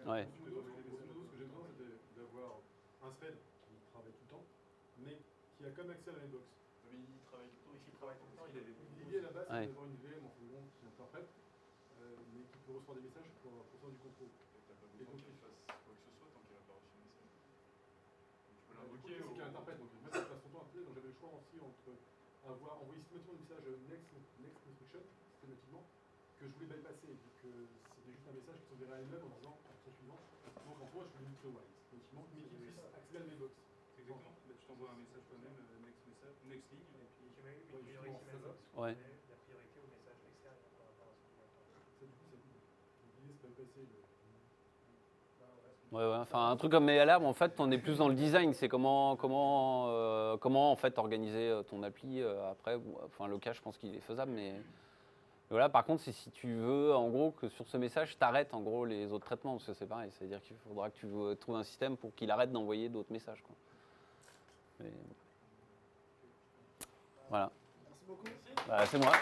Ouais. Ce que j'ai besoin, c'est d'avoir un thread qui travaille tout le temps, mais qui a comme accès à la mailbox. Mais il travaille tout le temps, il a des L'idée à la base, Ouais. c'est d'avoir une VM en fond qui interprète, mais qui peut recevoir des messages pour faire du contrôle. T'as pas besoin qu'il fasse quoi que ce soit tant qu'il n'a pas reçu le message. Tu peux l'invoquer C'est ou. qu'il interprète, donc il passe son temps à appeler, donc j'avais le choix aussi entre envoyer systématiquement le message next instruction, systématiquement, que je voulais bypasser, vu que c'était juste un message qui s'enverrait à elle-même en disant instruction suivante. Donc en gros, je voulais mettre le while, systématiquement, mais qui puisse accéder à la mailbox. Exactement. Bah, tu t'envoies un message toi-même, next ligne, et puis tu mets une priority mailbox. Ouais. la priorité au message extérieur par rapport à ce que Ça, du coup, ça coupe. Donc l'idée, c'est de bypasser le. Ouais, ouais. Enfin, un truc comme Mail-Alarm, en fait, on est plus dans le design. C'est comment en fait organiser ton appli après. Enfin, le cas, je pense qu'il est faisable, mais voilà. Par contre, c'est si tu veux, en gros, que sur ce message, t'arrêtes en gros les autres traitements, parce que c'est pareil. C'est-à-dire qu'il faudra que tu trouves un système pour qu'il arrête d'envoyer d'autres messages, quoi. Mais, voilà. Merci beaucoup. Bah, c'est moi.